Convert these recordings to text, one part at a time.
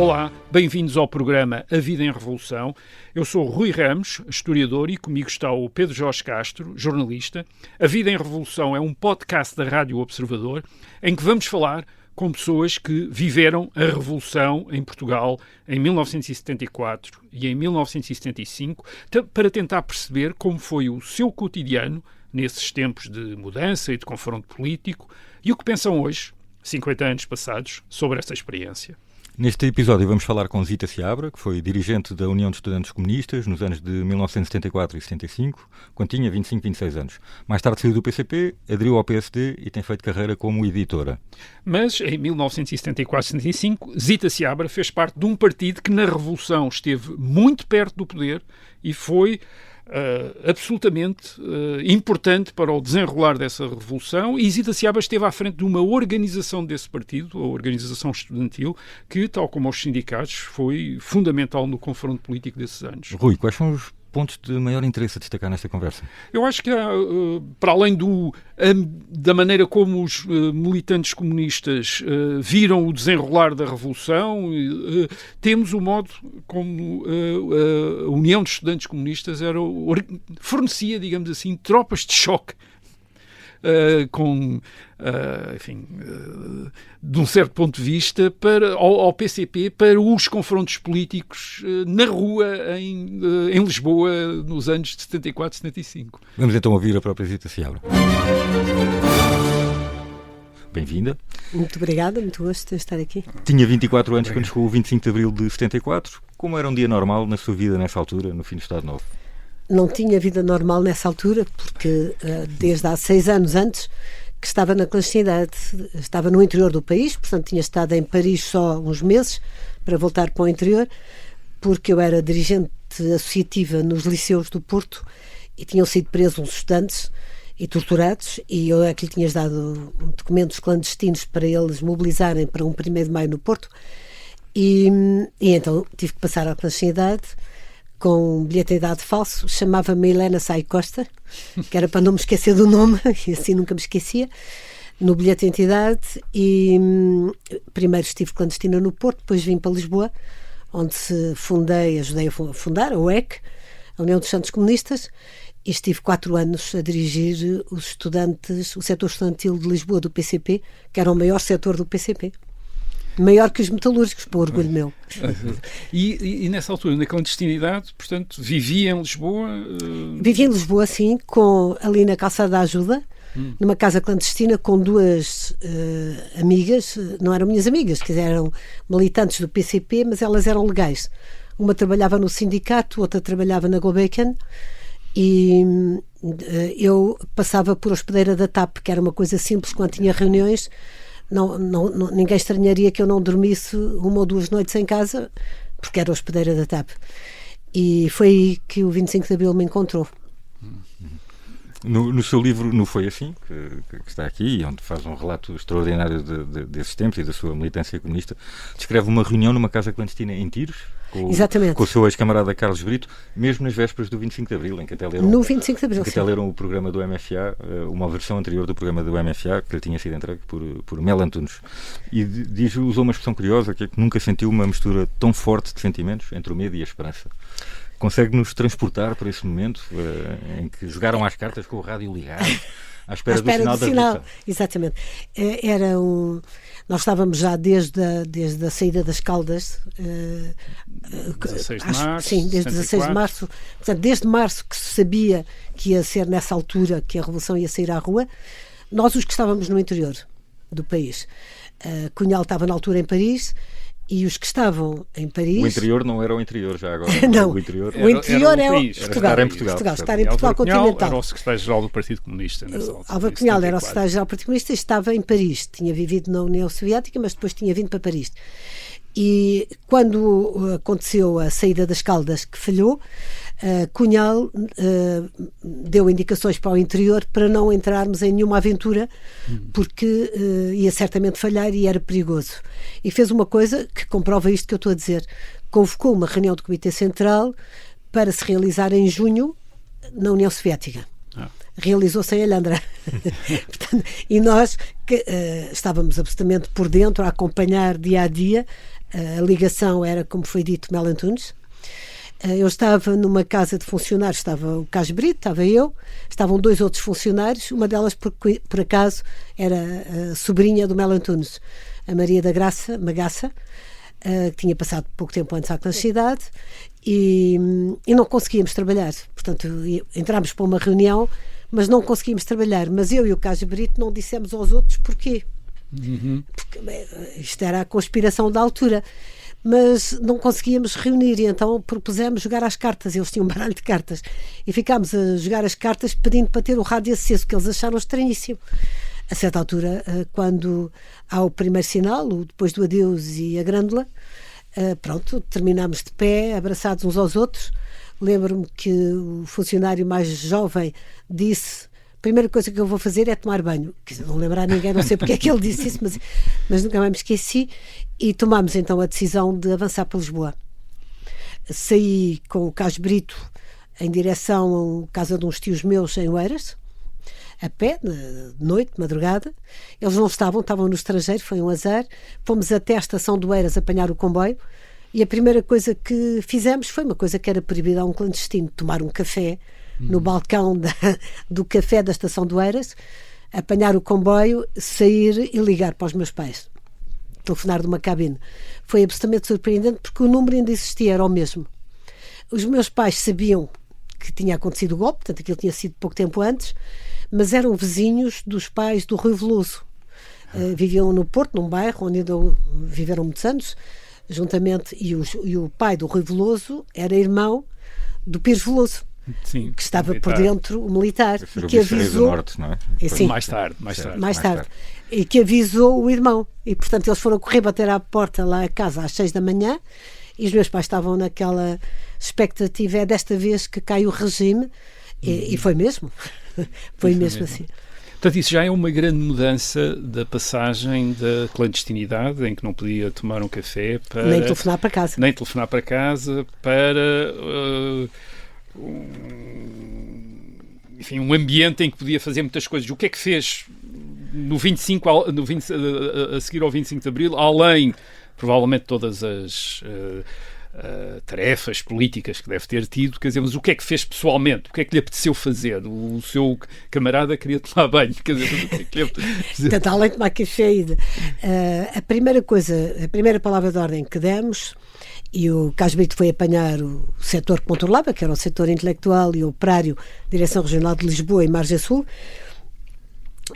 Olá, bem-vindos ao programa A Vida em Revolução. Eu sou Rui Ramos, historiador, e comigo está o Pedro Jorge Castro, jornalista. A Vida em Revolução é um podcast da Rádio Observador em que vamos falar com pessoas que viveram a Revolução em Portugal em 1974 e em 1975 para tentar perceber como foi o seu cotidiano nesses tempos de mudança e de confronto político e o que pensam hoje, 50 anos passados, sobre essa experiência. Neste episódio vamos falar com Zita Seabra, que foi dirigente da União de Estudantes Comunistas nos anos de 1974 e 75, quando tinha 25, 26 anos. Mais tarde saiu do PCP, aderiu ao PSD e tem feito carreira como editora. Mas em 1974 e 75, Zita Seabra fez parte de um partido que na Revolução esteve muito perto do poder e foi absolutamente importante para o desenrolar dessa revolução, e Zita Seabra esteve à frente de uma organização desse partido, a organização estudantil, que, tal como os sindicatos, foi fundamental no confronto político desses anos. Rui, quais são os pontos de maior interesse a destacar nesta conversa? Eu acho que, para além da maneira como os militantes comunistas viram o desenrolar da Revolução, temos o modo como a União de Estudantes Comunistas fornecia, digamos assim, tropas de choque de um certo ponto de vista, ao PCP, para os confrontos políticos na rua em Lisboa nos anos de 74 e 75. Vamos então ouvir a própria Zita Seabra. Bem-vinda. Muito obrigada, muito gosto de estar aqui. Tinha 24 anos quando chegou o 25 de Abril de 74. Como era um dia normal na sua vida nessa altura, no fim do Estado Novo? Não tinha vida normal nessa altura, porque desde há 6 anos antes que estava na clandestinidade, estava no interior do país, portanto tinha estado em Paris só uns meses para voltar para o interior, porque eu era dirigente associativa nos liceus do Porto e tinham sido presos uns estudantes e torturados, e eu é que lhe tinha dado documentos clandestinos para eles mobilizarem para um 1º de Maio no Porto, e então tive que passar à clandestinidade com um bilhete de idade falso. Chamava-me Helena Sai Costa, que era para não me esquecer do nome, e assim nunca me esquecia, no bilhete de identidade. E primeiro estive clandestina no Porto, depois vim para Lisboa, onde ajudei a fundar a UEC, a União dos Estudantes Comunistas, e estive 4 anos a dirigir os estudantes, o setor estudantil de Lisboa do PCP, que era o maior setor do PCP. Maior que os metalúrgicos, por orgulho meu. E nessa altura, na clandestinidade, portanto, vivia em Lisboa? Vivia em Lisboa, sim, ali na Calçada da Ajuda, numa casa clandestina com 2 amigas, não eram minhas amigas, que eram militantes do PCP, mas elas eram legais. Uma trabalhava no sindicato, outra trabalhava na Gulbenkian, e eu passava por hospedeira da TAP, que era uma coisa simples quando tinha reuniões. Ninguém estranharia que eu não dormisse 1 ou 2 noites em casa, porque era hospedeira da TAP. E foi aí que o 25 de Abril me encontrou. No seu livro Não Foi Assim, que está aqui, onde faz um relato extraordinário desses tempos e da sua militância comunista, descreve uma reunião numa casa clandestina em Tiros, com o seu ex-camarada Carlos Brito, mesmo nas vésperas do 25 de Abril, em que até leram, no 25 de Abril, até leram o programa do MFA, uma versão anterior do programa do MFA, que lhe tinha sido entregue por Mel Antunes. E usou uma expressão curiosa, que é que nunca sentiu uma mistura tão forte de sentimentos entre o medo e a esperança. Consegue-nos transportar para esse momento em que jogaram às cartas com o rádio ligado, à espera do sinal da revolução? Exatamente. Nós estávamos já desde a saída das Caldas, 16 de março, sim, desde 16 de março, portanto, desde março que se sabia que ia ser nessa altura que a revolução ia sair à rua. Nós, os que estávamos no interior do país, Cunhal estava na altura em Paris, e os que estavam em Paris... O interior não era o interior já agora. Não, o interior era Portugal. Era estar em Portugal continental. Era o secretário-geral do Partido Comunista nessa altura. Álvaro Cunhal era o secretário-geral do Partido Comunista e estava em Paris. Tinha vivido na União Soviética, mas depois tinha vindo para Paris. E quando aconteceu a saída das Caldas, que falhou, Cunhal deu indicações para o interior para não entrarmos em nenhuma aventura, porque ia certamente falhar e era perigoso. E fez uma coisa que comprova isto que eu estou a dizer. Convocou uma reunião do Comitê Central para se realizar em junho na União Soviética. Realizou-se em Alhandra. Portanto, e nós estávamos absolutamente por dentro a acompanhar dia a dia A ligação era, como foi dito, Mel Antunes. Eu estava numa casa de funcionários, estava o Carlos Brito, estava eu, estavam 2 outros funcionários, uma delas, por acaso, era a sobrinha do Mel Antunes, a Maria da Graça Magaça, que tinha passado pouco tempo antes à clandestinidade, e não conseguíamos trabalhar. Portanto, entrámos para uma reunião, mas não conseguimos trabalhar. Mas eu e o Carlos Brito não dissemos aos outros porquê. Porque isto era a conspiração da altura. Mas não conseguíamos reunir, e então propusemos jogar às cartas. Eles tinham um baralho de cartas e ficámos a jogar as cartas pedindo para ter o rádio aceso, que eles acharam estranhíssimo. A certa altura, quando há o primeiro sinal, depois do adeus e a grândola, pronto, terminámos de pé, abraçados uns aos outros. Lembro-me que o funcionário mais jovem disse: a primeira coisa que eu vou fazer é tomar banho. Não lembrar ninguém, não sei porque é que ele disse isso, mas nunca mais me esqueci. E tomámos então a decisão de avançar para Lisboa. Saí com o Carlos Brito em direção à casa de uns tios meus em Oeiras, a pé, de noite, de madrugada. Eles não estavam no estrangeiro, foi um azar. Fomos até a estação de Oeiras apanhar o comboio, e a primeira coisa que fizemos foi uma coisa que era proibida a um clandestino: tomar um café no balcão do café da estação de Oeiras, apanhar o comboio, sair e ligar para os meus pais, telefonar de uma cabine. Foi absolutamente surpreendente, porque o número ainda existia, era o mesmo. Os meus pais sabiam que tinha acontecido o golpe, portanto aquilo tinha sido pouco tempo antes, mas eram vizinhos dos pais do Rui Veloso. Viviam no Porto, num bairro onde viveram muitos anos, juntamente, e o pai do Rui Veloso era irmão do Pires Veloso. Sim, que estava militar. Por dentro, o militar, e que avisou. Norte, não é? Sim, Mais tarde. E que avisou o irmão. E portanto eles foram correr bater à porta lá a casa às 6 da manhã, e os meus pais estavam naquela expectativa: é desta vez que cai o regime. E foi mesmo. Foi mesmo assim. Portanto, isso já é uma grande mudança da passagem da clandestinidade, em que não podia tomar um café, para... Nem telefonar para casa. Para... enfim, um ambiente em que podia fazer muitas coisas. O que é que fez a seguir ao 25 de Abril, além, provavelmente, todas as tarefas políticas que deve ter tido, quer dizer, mas o que é que fez pessoalmente? O que é que lhe apeteceu fazer? O seu camarada queria tomar banho, quer dizer, o que é que lhe apeteceu fazer? Portanto, além de tomar café, a primeira palavra de ordem que demos, e o Carlos Brito foi apanhar o setor que controlava, que era o setor intelectual e operário, Direção Regional de Lisboa e Margem Sul,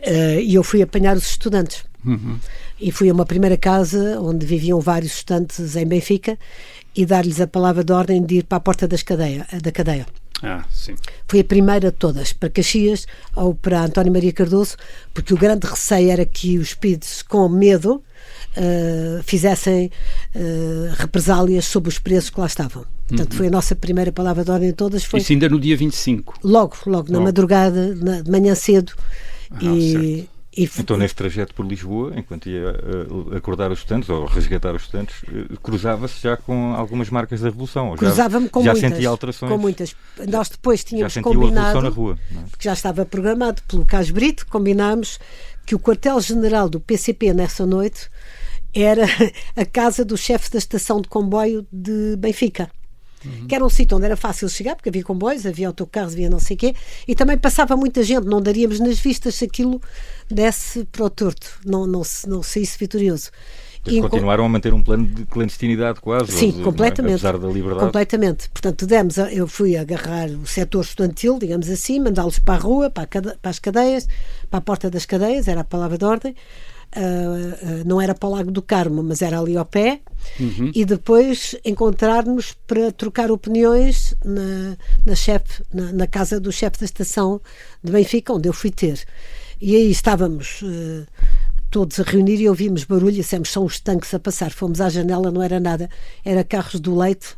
e eu fui apanhar os estudantes. E fui a uma primeira casa onde viviam vários estudantes em Benfica, e dar-lhes a palavra de ordem de ir para a porta da cadeia. Sim. Foi a primeira de todas, para Caxias ou para António Maria Cardoso, porque o grande receio era que os PIDs, com medo, fizessem represálias sobre os presos que lá estavam. Portanto, foi a nossa primeira palavra de ordem de todas. Foi isso ainda no dia 25? Logo na madrugada, de manhã cedo. Então, nesse trajeto por Lisboa, enquanto ia acordar os estudantes ou resgatar os estudantes, cruzava-se já com algumas marcas da Revolução? Cruzava-me com muitas. Já sentia alterações? Com muitas. Nós depois tínhamos combinado... Já sentiu a Revolução na rua? Não é? Porque já estava programado pelo Carlos Brito, combinámos que o quartel-general do PCP nessa noite era a casa do chefe da estação de comboio de Benfica. Que era um sítio onde era fácil chegar, porque havia comboios, havia autocarros, havia não sei o quê, e também passava muita gente, não daríamos nas vistas se aquilo desse para o torto, não saísse vitorioso. E continuaram a manter um plano de clandestinidade quase? Sim, completamente. Apesar da liberdade? Completamente. Portanto, eu fui agarrar o setor estudantil, digamos assim, mandá-los para a rua, para as cadeias, para a porta das cadeias, era a palavra de ordem. Não era para o Lago do Carmo, mas era ali ao pé, e depois encontrar-nos para trocar opiniões na casa do chefe da estação de Benfica, onde eu fui ter. E aí estávamos todos a reunir e ouvimos barulho e dissemos: são os tanques a passar. Fomos à janela, não era nada, era carros do leite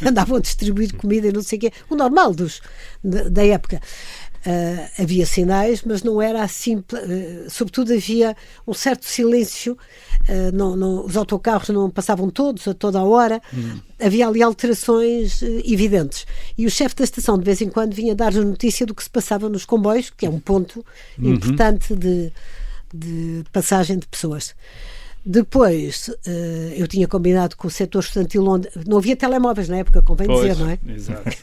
andavam a distribuir comida e não sei o quê, o normal da época. Havia sinais, mas não era assim, sobretudo havia um certo silêncio, os autocarros não passavam todos a toda a hora, havia ali alterações evidentes, e o chefe da estação de vez em quando vinha dar-nos notícia do que se passava nos comboios, que é um ponto importante de passagem de pessoas. Depois, eu tinha combinado com o setor estudantil onde não havia telemóveis na época, convém dizer, não é? Exato.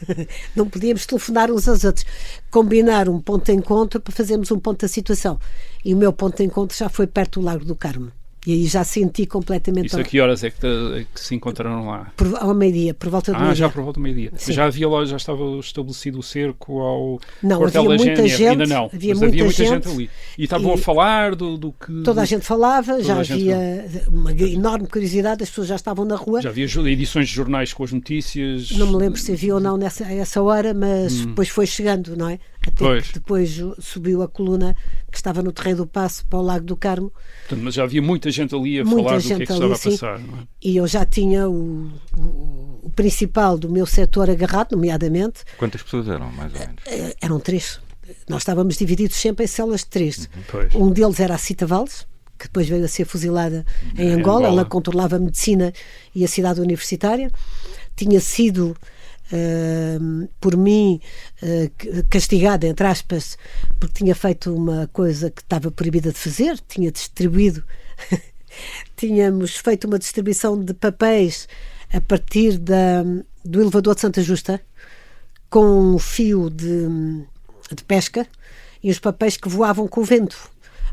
Não podíamos telefonar uns aos outros. Combinar um ponto de encontro para fazermos um ponto da situação. E o meu ponto de encontro já foi perto do Largo do Carmo. E aí já senti completamente... Isso a que horas é que se encontraram lá? Ao meio-dia, por volta do meio-dia. Já por volta do meio-dia. Já havia lá, já estava estabelecido o cerco ao quartel da GNR? Gente, ainda não. Havia muita gente ali. E estavam a falar do que... Toda a gente falava, já havia uma enorme curiosidade, as pessoas já estavam na rua. Já havia edições de jornais com as notícias. Não me lembro se havia ou não a essa hora, mas depois foi chegando, não é? Até que depois subiu a coluna que estava no Terreiro do Paço para o Lago do Carmo. Portanto, mas já havia muita gente ali a falar do que é que estava a passar. Não é? E eu já tinha o principal do meu setor agarrado, nomeadamente. Quantas pessoas eram, mais ou menos? Eram 3. Nós estávamos divididos sempre em celas de 3. Uhum. Um deles era a Cita Valles, que depois veio a ser fuzilada em Angola. Ela controlava a medicina e a cidade universitária. Tinha sido... por mim castigada, entre aspas, porque tinha feito uma coisa que estava proibida de fazer, tinha distribuído tínhamos feito uma distribuição de papéis a partir do elevador de Santa Justa com um fio de pesca e os papéis que voavam com o vento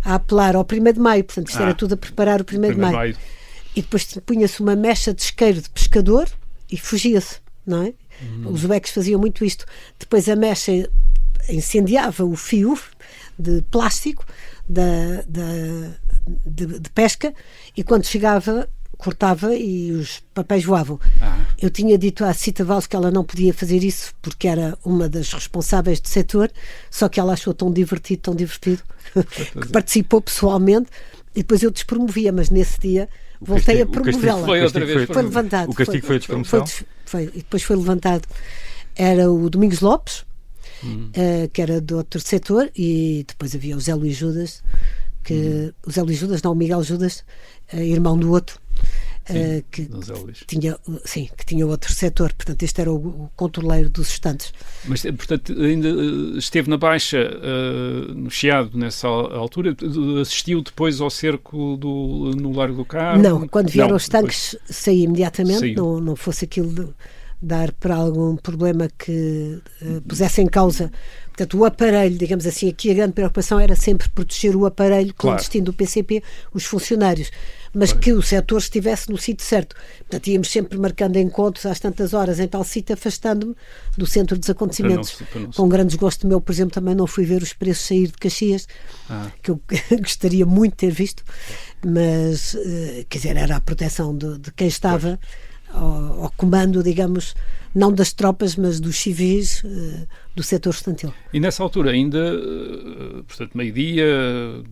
a apelar ao 1º de Maio, portanto isto era tudo a preparar o 1º de Maio. E depois punha-se uma mecha de isqueiro de pescador e fugia-se, não é? Os ubeques faziam muito isto. Depois a mecha incendiava o fio de plástico de pesca e quando chegava cortava e os papéis voavam. Eu tinha dito à Cita Valles que ela não podia fazer isso porque era uma das responsáveis do setor, só que ela achou tão divertido que participou pessoalmente e depois eu despromovia, mas nesse dia voltei a promovê-la. Foi outra vez. Foi levantado. O castigo foi a despromoção? Foi, e depois foi levantado. Era o Domingos Lopes, que era do outro setor, e depois havia o Zé Luís Judas, o Zé Luís Judas, não, o Miguel Judas, irmão do outro, que tinha outro setor. Portanto, este era o controleiro dos estantes. Mas, portanto, ainda esteve na Baixa, no Chiado, nessa altura, assistiu depois ao cerco no Largo do Carmo? Não, quando vieram os tanques saí imediatamente, não fosse aquilo de dar para algum problema que pusesse em causa. Portanto, o aparelho, digamos assim, aqui a grande preocupação era sempre proteger o aparelho clandestino do PCP, os funcionários, mas que o setor estivesse no sítio certo. Portanto, íamos sempre marcando encontros às tantas horas em tal sítio, afastando-me do centro dos acontecimentos. Com grande desgosto meu, por exemplo, também não fui ver os preços sair de Caxias, que eu gostaria muito de ter visto, mas, quer dizer, era a proteção de quem estava ao comando, digamos, não das tropas, mas dos civis do setor estudantil. E nessa altura ainda, portanto, meio-dia,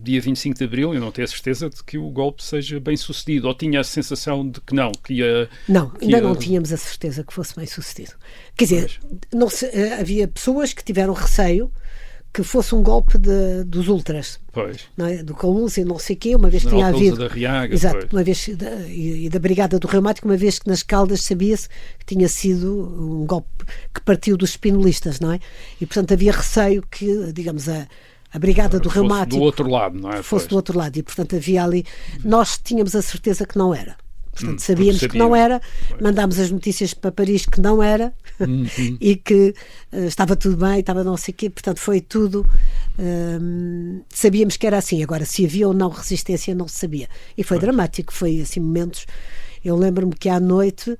dia 25 de Abril, eu não tenho a certeza de que o golpe seja bem sucedido, ou tinha a sensação de que não, que ia... Não, ainda não tínhamos a certeza que fosse bem sucedido. Quer dizer, havia pessoas que tiveram receio que fosse um golpe dos ultras, não é? Do Caúz e não sei o quê, uma vez que tinha havido... da Riaga, exato, uma vez, e da Brigada do Reumático, uma vez que nas Caldas sabia-se que tinha sido um golpe que partiu dos espinolistas, não é? E, portanto, havia receio que, digamos, a Brigada do Reumático... do outro lado, não é? Fosse do outro lado, e, portanto, havia ali... Nós tínhamos a certeza que não era. Portanto, sabíamos que não era, mandámos as notícias para Paris que não era e que estava tudo bem, estava não sei o quê, portanto foi tudo, sabíamos que era assim. Agora, se havia ou não resistência, não se sabia. E foi dramático, foi assim momentos. Eu lembro-me que à noite,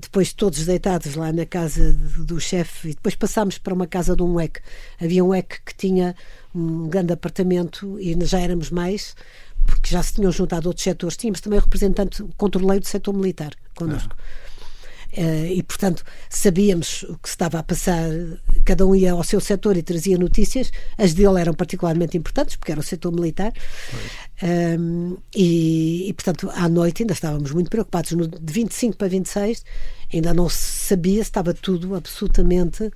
depois todos deitados lá na casa do chefe, e depois passámos para uma casa de um UEC. Havia um UEC que tinha um grande apartamento e já éramos mais, porque já se tinham juntado outros setores. Tínhamos também o representante, o controleiro do setor militar connosco. E, portanto, sabíamos o que se estava a passar, cada um ia ao seu setor e trazia notícias. As dele eram particularmente importantes, porque era o setor militar. E, portanto, à noite ainda estávamos muito preocupados. De 25 para 26 ainda não se sabia se estava tudo absolutamente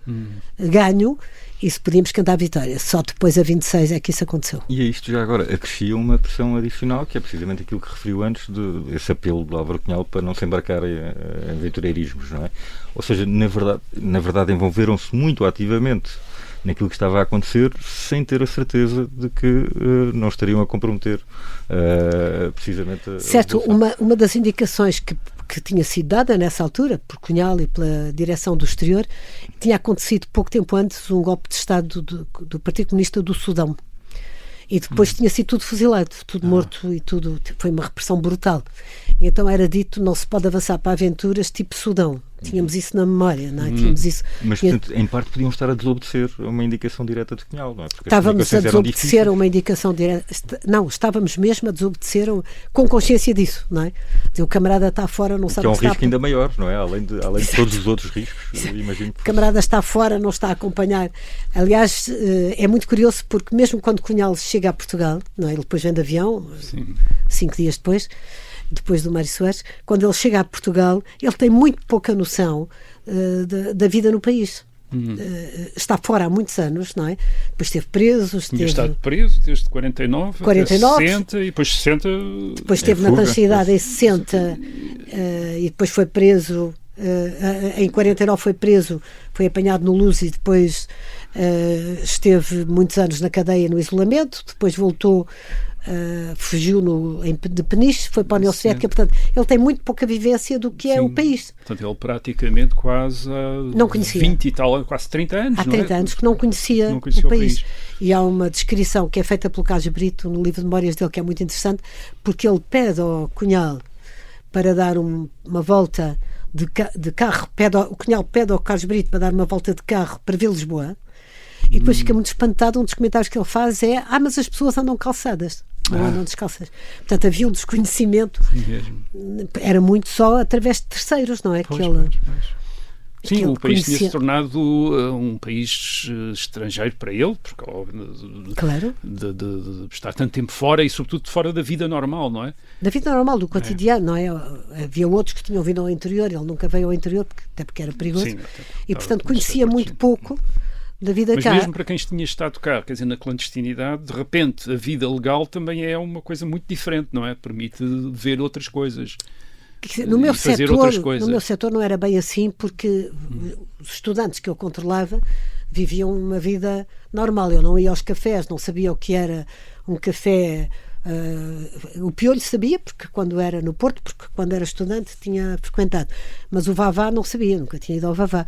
ganho e se podíamos cantar a vitória. Só depois a 26 é que isso aconteceu. E a isto já agora acrescia uma pressão adicional, que é precisamente aquilo que referiu antes, esse apelo do Álvaro Cunhal para não se embarcar em aventureirismos, não é? Ou seja, na verdade envolveram-se muito ativamente naquilo que estava a acontecer, sem ter a certeza de que não estariam a comprometer precisamente a certo, uma das indicações que tinha sido dada nessa altura, por Cunhal e pela direção do exterior, tinha acontecido pouco tempo antes um golpe de Estado do Partido Comunista do Sudão. E depois tinha sido tudo fuzilado, tudo morto e tudo. Foi uma repressão brutal. E então era dito, não se pode avançar para aventuras tipo Sudão. Tínhamos isso na memória, não é? Tínhamos isso. Mas, portanto, em parte podiam estar a desobedecer a uma indicação direta de Cunhal, não é? Porque estávamos a desobedecer a uma indicação direta. Não, estávamos mesmo a desobedecer com consciência disso, não é? O camarada está fora, não sabe o que está. É um risco ainda maior, não é? Além de todos os outros riscos, imagino que... O camarada está fora, não está a acompanhar. Aliás, é muito curioso porque mesmo quando Cunhal chega a Portugal, não é? Ele depois vem de avião, 5 dias depois do Mário Soares, quando ele chega a Portugal, ele tem muito pouca noção da vida no país. Está fora há muitos anos, não é? Depois esteve preso. Tinha estado preso desde 49 até 60 e depois 60... Depois esteve na clandestinidade em 60 e depois foi preso. Em 49 foi preso, foi apanhado no Luz e depois esteve muitos anos na cadeia no isolamento, depois voltou... fugiu de Peniche, foi para a União Soviética, portanto ele tem muito pouca vivência do que é o país. Portanto ele praticamente quase não conhecia. 20 e tal, quase 30 anos. Há 30 anos que não conhecia o país. E há uma descrição que é feita pelo Carlos Brito no livro de memórias dele que é muito interessante, porque ele pede ao Cunhal para dar uma volta de carro, o Cunhal pede ao Carlos Brito para dar uma volta de carro para ver Lisboa. E depois fica muito espantado. Um dos comentários que ele faz é: mas as pessoas andam calçadas, não andam descalças. Portanto, havia um desconhecimento. Era muito só através de terceiros, não é? Pois. Sim, o país tinha-se tornado um país estrangeiro para ele, porque claro. de estar tanto tempo fora e, sobretudo, fora da vida normal, não é? Da vida normal, do cotidiano, não é? Havia outros que tinham vindo ao interior, ele nunca veio ao interior, até porque era perigoso. Sim, e, portanto, conhecia muito pouco da vida mas cá. Mesmo para quem tinha estado cá, quer dizer, na clandestinidade, de repente a vida legal também é uma coisa muito diferente, não é? Permite ver outras coisas. No meu setor não era bem assim, porque os estudantes que eu controlava viviam uma vida normal. Eu não ia aos cafés, não sabia o que era um café. O Piolho sabia, porque quando era no Porto, porque quando era estudante tinha frequentado, mas o Vavá não sabia, nunca tinha ido ao Vavá.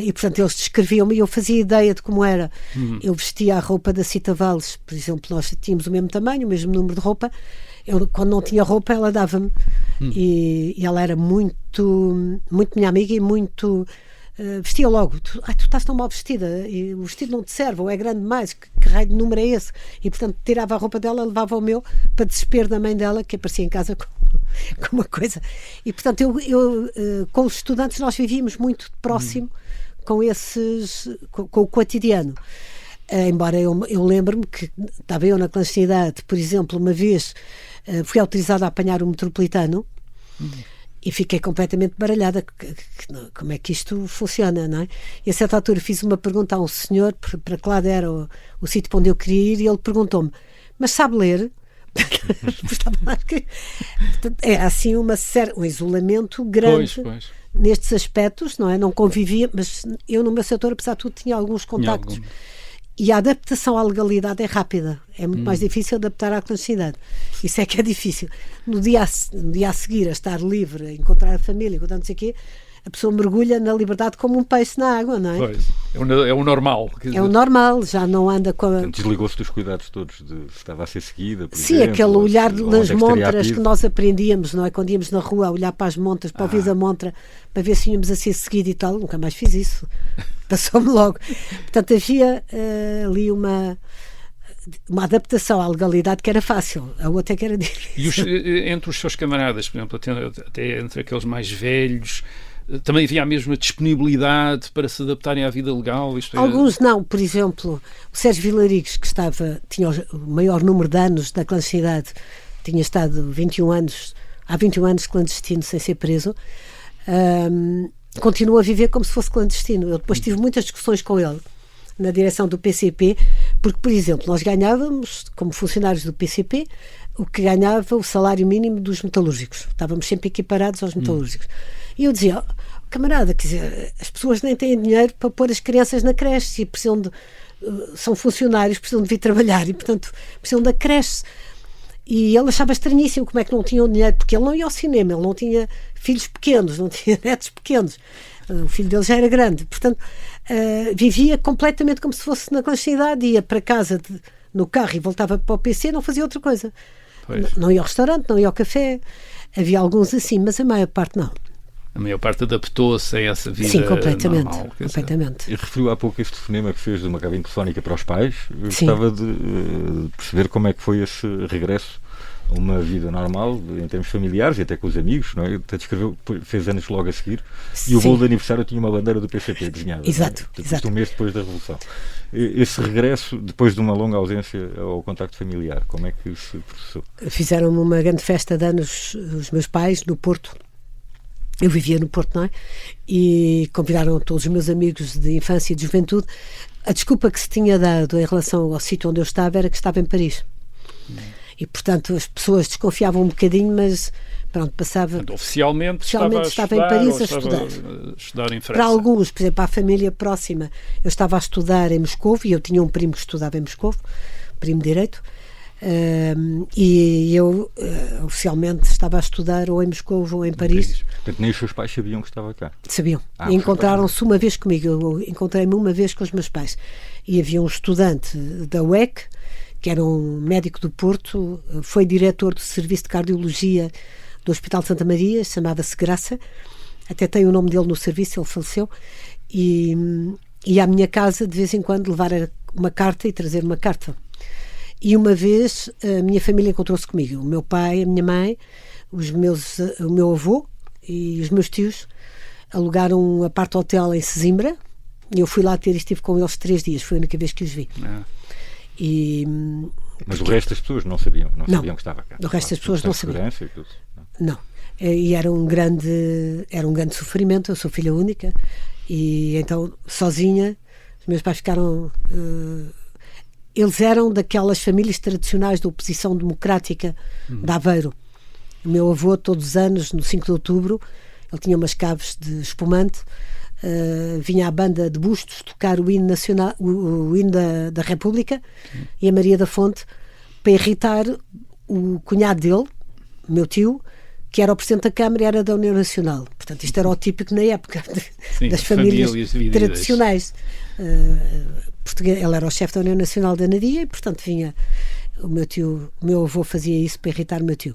E portanto eles descreviam-me e eu fazia ideia de como era. Eu vestia a roupa da Cita Valles, por exemplo, nós tínhamos o mesmo tamanho, o mesmo número de roupa. Eu, quando não tinha roupa, ela dava-me e ela era muito minha amiga e muito vestia logo, tu estás tão mal vestida e o vestido não te serve, ou é grande demais, que raio de número é esse? E portanto tirava a roupa dela, levava o meu, para desespero da mãe dela, que aparecia em casa com uma coisa. E portanto eu com os estudantes nós vivíamos muito próximo com o cotidiano. Embora eu lembro-me que estava eu na clandestinidade, por exemplo, uma vez fui autorizada a apanhar o metropolitano e fiquei completamente baralhada. Como é que isto funciona, não é? E a certa altura fiz uma pergunta a um senhor para que lado era o sítio para onde eu queria ir, e ele perguntou-me: mas sabe ler? É assim um isolamento grande. Pois. Nestes aspectos, não é? Não convivia, mas eu no meu setor, apesar de tudo, tinha alguns contactos. E a adaptação à legalidade é rápida. É muito mais difícil adaptar à clandestinidade. Isso é que é difícil. No dia a seguir, a estar livre, a encontrar a família, encontrar não sei o quê, a pessoa mergulha na liberdade como um peixe na água, não é? Pois, é o normal. É o normal, já não anda com a... Desligou-se dos cuidados todos de se estava a ser seguida, por Sim, exemplo, aquele olhar nas montras que nós aprendíamos, não é? Quando íamos na rua a olhar para as montras, para ouvir a montra, para ver se íamos a ser seguido e tal. Nunca mais fiz isso. Passou-me logo. Portanto, havia ali uma adaptação à legalidade que era fácil, a outra que era difícil. E entre os seus camaradas, por exemplo, até entre aqueles mais velhos, também havia a mesma disponibilidade para se adaptarem à vida legal? Alguns não. Por exemplo, o Sérgio Vilarigues, que tinha o maior número de anos da clandestinidade, tinha estado há 21 anos clandestino sem ser preso, continua a viver como se fosse clandestino. Eu depois tive muitas discussões com ele na direção do PCP, porque, por exemplo, nós ganhávamos, como funcionários do PCP, o que ganhava o salário mínimo dos metalúrgicos. Estávamos sempre equiparados aos metalúrgicos. E eu dizia: camarada, quer dizer, as pessoas nem têm dinheiro para pôr as crianças na creche e precisam de, são funcionários, precisam de vir trabalhar e, portanto, precisam da creche. E ele achava estranhíssimo como é que não tinham dinheiro, porque ele não ia ao cinema, ele não tinha filhos pequenos, não tinha netos pequenos. O filho dele já era grande. Portanto, vivia completamente como se fosse na clandestinidade, ia para casa no carro e voltava para o PC, não fazia outra coisa. Não ia ao restaurante, não ia ao café. Havia alguns assim, mas a maior parte não. A maior parte adaptou-se a essa vida. Sim, completamente. Normal, Completamente. E referiu há pouco este telefonema que fez de uma cabine telefónica para os pais. Eu gostava de perceber como é que foi esse regresso a uma vida normal, em termos familiares e até com os amigos, não é? Até descreveu, fez anos logo a seguir. E o bolo de aniversário tinha uma bandeira do PCP desenhada. Exato, não é? exato. Um mês depois da Revolução. Esse regresso, depois de uma longa ausência ao contacto familiar, como é que se processou? Fizeram-me uma grande festa de anos, os meus pais, no Porto. Eu vivia no Porto, não é? E convidaram todos os meus amigos de infância e de juventude. A desculpa que se tinha dado em relação ao sítio onde eu estava era que estava em Paris. E, portanto, as pessoas desconfiavam um bocadinho, mas pronto, passava... Portanto, oficialmente estava em Paris a estudar. Em França. Para alguns, por exemplo, para a família próxima, eu estava a estudar em Moscovo e eu tinha um primo que estudava em Moscovo, primo direito, e eu oficialmente estava a estudar ou em Moscovo ou em Paris. Portanto, nem os seus pais sabiam que estava cá? Sabiam. E encontraram-se uma vez comigo. Eu encontrei-me uma vez com os meus pais. E havia um estudante da UEC, que era um médico do Porto, foi diretor do Serviço de Cardiologia do Hospital de Santa Maria, chamava-se Graça, até tem o nome dele no serviço, ele faleceu, e ia à minha casa de vez em quando levar uma carta e trazer uma carta. E uma vez a minha família encontrou-se comigo, o meu pai, a minha mãe, o meu avô e os meus tios alugaram um apart-hotel em Sesimbra, e eu fui lá ter e estive com eles 3 dias, foi a única vez que os vi. Mas o resto das pessoas não sabiam que estava cá. O resto das pessoas não sabiam. Não. E era um grande sofrimento. Eu sou filha única e então sozinha os meus pais ficaram. Eles eram daquelas famílias tradicionais da oposição democrática de Aveiro. O meu avô, todos os anos, no 5 de outubro, ele tinha umas caves de espumante. Vinha a banda de Bustos tocar o hino nacional, o hino da República, e a Maria da Fonte, para irritar o cunhado dele, meu tio, que era o Presidente da Câmara e era da União Nacional. Portanto, isto era o típico na época das famílias tradicionais. Ele era o chefe da União Nacional da Anadia e, portanto, vinha o meu avô fazia isso para irritar o meu tio.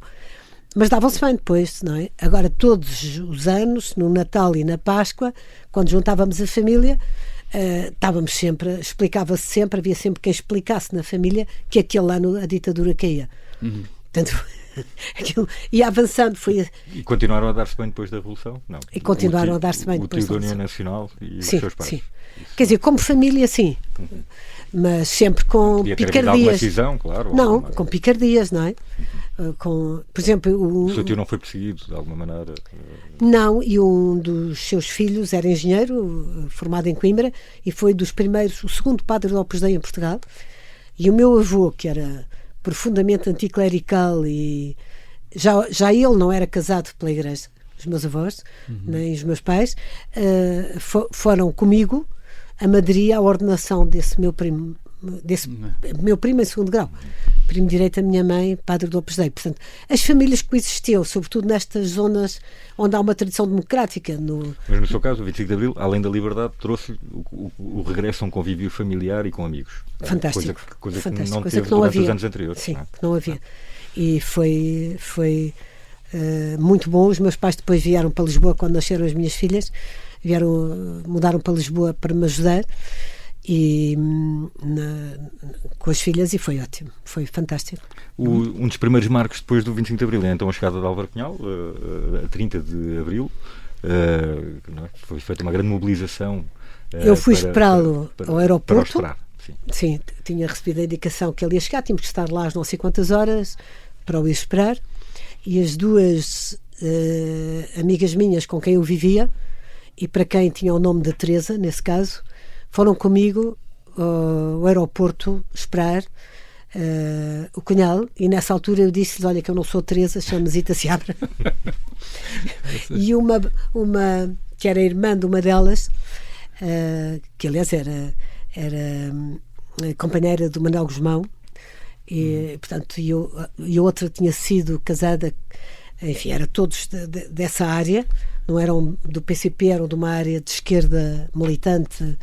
Mas davam-se bem depois, não é? Agora, todos os anos, no Natal e na Páscoa, quando juntávamos a família, estávamos sempre, explicava-se sempre, havia sempre quem explicasse na família que aquele ano a ditadura caía. Portanto, aquilo ia avançando. E continuaram a dar-se bem depois da Revolução? Não. E continuaram a dar-se bem depois da Revolução. O tio da União Nacional e os seus pais? Sim. Quer dizer, como família, sim. Mas sempre com podia ter picardias. alguma decisão, claro. Não, com picardias, não é? Por exemplo, o seu tio não foi perseguido de alguma maneira? Não, e um dos seus filhos era engenheiro, formado em Coimbra, e foi dos primeiros, o segundo padre do Opus Dei em Portugal. E o meu avô, que era profundamente anticlerical, e já ele não era casado pela igreja, os meus avós, nem os meus pais, foram comigo a Madrid à ordenação desse meu primo em segundo grau, primo direito da minha mãe, padre do Opus Dei. Portanto, as famílias que coexistiam, sobretudo nestas zonas onde há uma tradição democrática. Mas no seu caso, o 25 de Abril, além da liberdade, trouxe o regresso a um convívio familiar e com amigos. Fantástico. Coisa fantástico. que não coisa teve que não durante havia. os anos anteriores. Sim, não é? que não havia. E foi muito bom. Os meus pais depois vieram para Lisboa quando nasceram as minhas filhas. Mudaram para Lisboa para me ajudar com as filhas, e foi ótimo, foi fantástico. Um dos primeiros marcos depois do 25 de Abril é então a chegada de Álvaro Cunhal, a 30 de Abril. Foi feita uma grande mobilização. Eu fui esperá-lo ao aeroporto. Para sim, tinha recebido a indicação que ele ia chegar, tínhamos que estar lá às não sei quantas horas para o ir esperar, e as duas amigas minhas com quem eu vivia e para quem tinha o nome de Teresa, nesse caso, foram comigo ao aeroporto esperar o Cunhal, e nessa altura eu disse-lhe: olha, que eu não sou Teresa, chamo-me Zita Seabra. E uma que era irmã de uma delas, que aliás era companheira do Manuel Guzmão, e portanto e outra tinha sido casada, enfim, eram todos dessa área, não eram do PCP, eram de uma área de esquerda militante,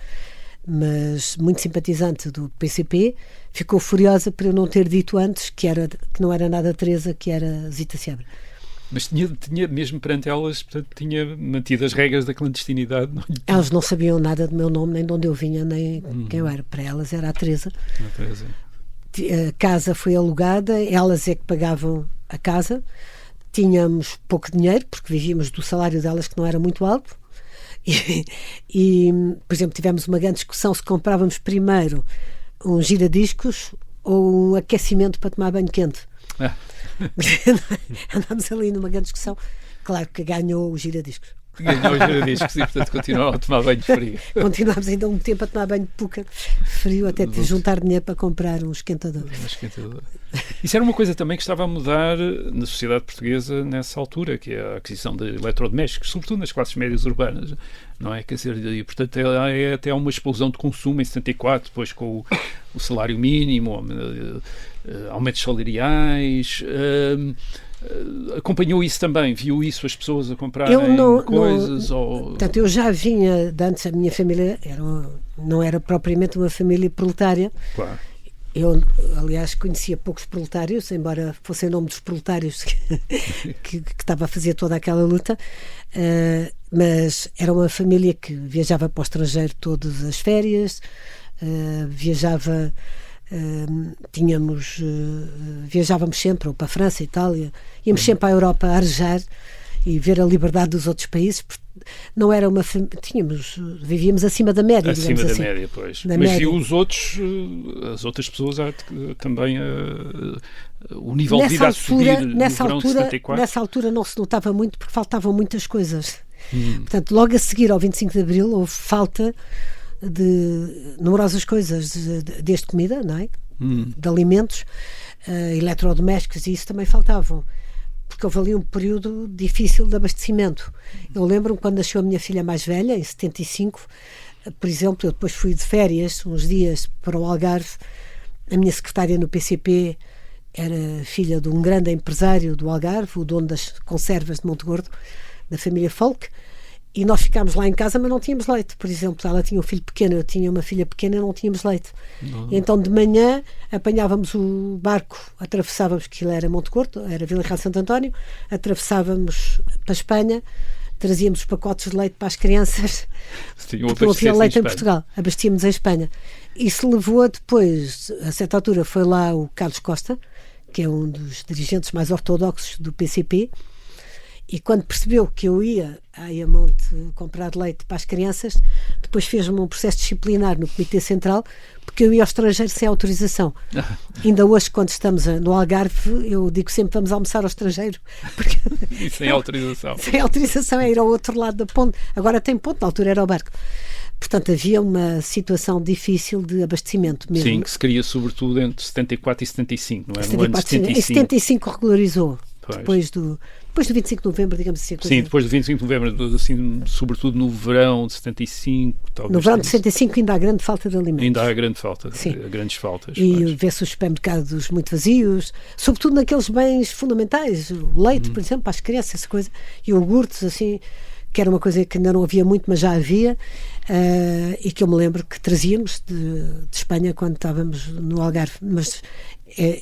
mas muito simpatizante do PCP. Ficou furiosa por eu não ter dito antes que não era nada Teresa, que era Zita Seabra. Mas tinha mesmo perante elas, portanto, tinha mantido as regras da clandestinidade. Não? Elas não sabiam nada do meu nome, nem de onde eu vinha, nem quem eu era. Para elas era a Teresa. A casa foi alugada, elas é que pagavam a casa. Tínhamos pouco dinheiro, porque vivíamos do salário delas, que não era muito alto. E por exemplo, tivemos uma grande discussão se comprávamos primeiro um giradiscos ou um aquecimento para tomar banho quente. Andámos ali numa grande discussão. Claro que ganhou o giradiscos. Ganhou os giradiscos e, portanto, continuaram a tomar banho frio. Continuámos ainda um tempo a tomar banho de púcar frio, até de juntar dinheiro para comprar um esquentador. Isso era uma coisa também que estava a mudar na sociedade portuguesa nessa altura, que é a aquisição de eletrodomésticos, sobretudo nas classes médias urbanas, não é? Quer dizer, e, portanto, é até uma explosão de consumo em 74, depois com o salário mínimo, aumentos salariais. Acompanhou isso também? Viu isso, as pessoas a comprarem coisas? Portanto, eu já vinha de antes, a minha família não era propriamente uma família proletária. Claro. Eu, aliás, conhecia poucos proletários, embora fosse em nome dos proletários que estava a fazer toda aquela luta, mas era uma família que viajava para o estrangeiro todas as férias, viajava... viajávamos sempre ou para a França, Itália, íamos sempre à Europa a arejar e ver a liberdade dos outros países. Não era uma vivíamos acima da média, acima da assim. Média, pois. Mas média. Viu as outras pessoas também o nível de vida a subir no verão de 74? Nessa altura não se notava muito porque faltavam muitas coisas. Portanto, logo a seguir ao 25 de Abril houve falta de numerosas coisas, desde comida, não é? De alimentos, eletrodomésticos, e isso também faltavam, porque houve ali um período difícil de abastecimento. Eu lembro-me quando nasceu a minha filha mais velha, em 75, por exemplo, eu depois fui de férias uns dias para o Algarve. A minha secretária no PCP era filha de um grande empresário do Algarve, o dono das conservas de Montegordo, da família Folk. E nós ficámos lá em casa, mas não tínhamos leite. Por exemplo, ela tinha um filho pequeno, eu tinha uma filha pequena e não tínhamos leite. E então de manhã apanhávamos o barco, atravessávamos, que ele era Montegordo, era Vila Real de Santo António, atravessávamos para a Espanha, trazíamos os pacotes de leite para as crianças, porque não havia leite em Portugal, abastecíamos em Espanha. Isso levou a depois, a certa altura foi lá o Carlos Costa, que é um dos dirigentes mais ortodoxos do PCP, e quando percebeu que eu ia a Ayamonte comprar leite para as crianças, depois fez-me um processo disciplinar no Comitê Central, porque eu ia ao estrangeiro sem autorização. Ainda hoje, quando estamos no Algarve, eu digo sempre vamos almoçar ao estrangeiro. Porque e sem autorização. Sem autorização é ir ao outro lado da ponte. Agora tem ponte, na altura era o barco. Portanto, havia uma situação difícil de abastecimento mesmo. Sim, que se cria sobretudo entre 74 e 75, não é? 74, no ano de 75. Em 75 regularizou. Depois do 25 de novembro, digamos assim. Sim, depois do 25 de novembro, assim, sobretudo no verão de 75. Talvez no verão de 75 ainda há grande falta de alimentos. Ainda há grande falta, sim. Grandes faltas. E vê-se os supermercados muito vazios, sobretudo naqueles bens fundamentais, o leite, por exemplo, para as crianças, essa coisa, iogurtes, assim, que era uma coisa que ainda não havia muito, mas já havia, e que eu me lembro que trazíamos de Espanha quando estávamos no Algarve, mas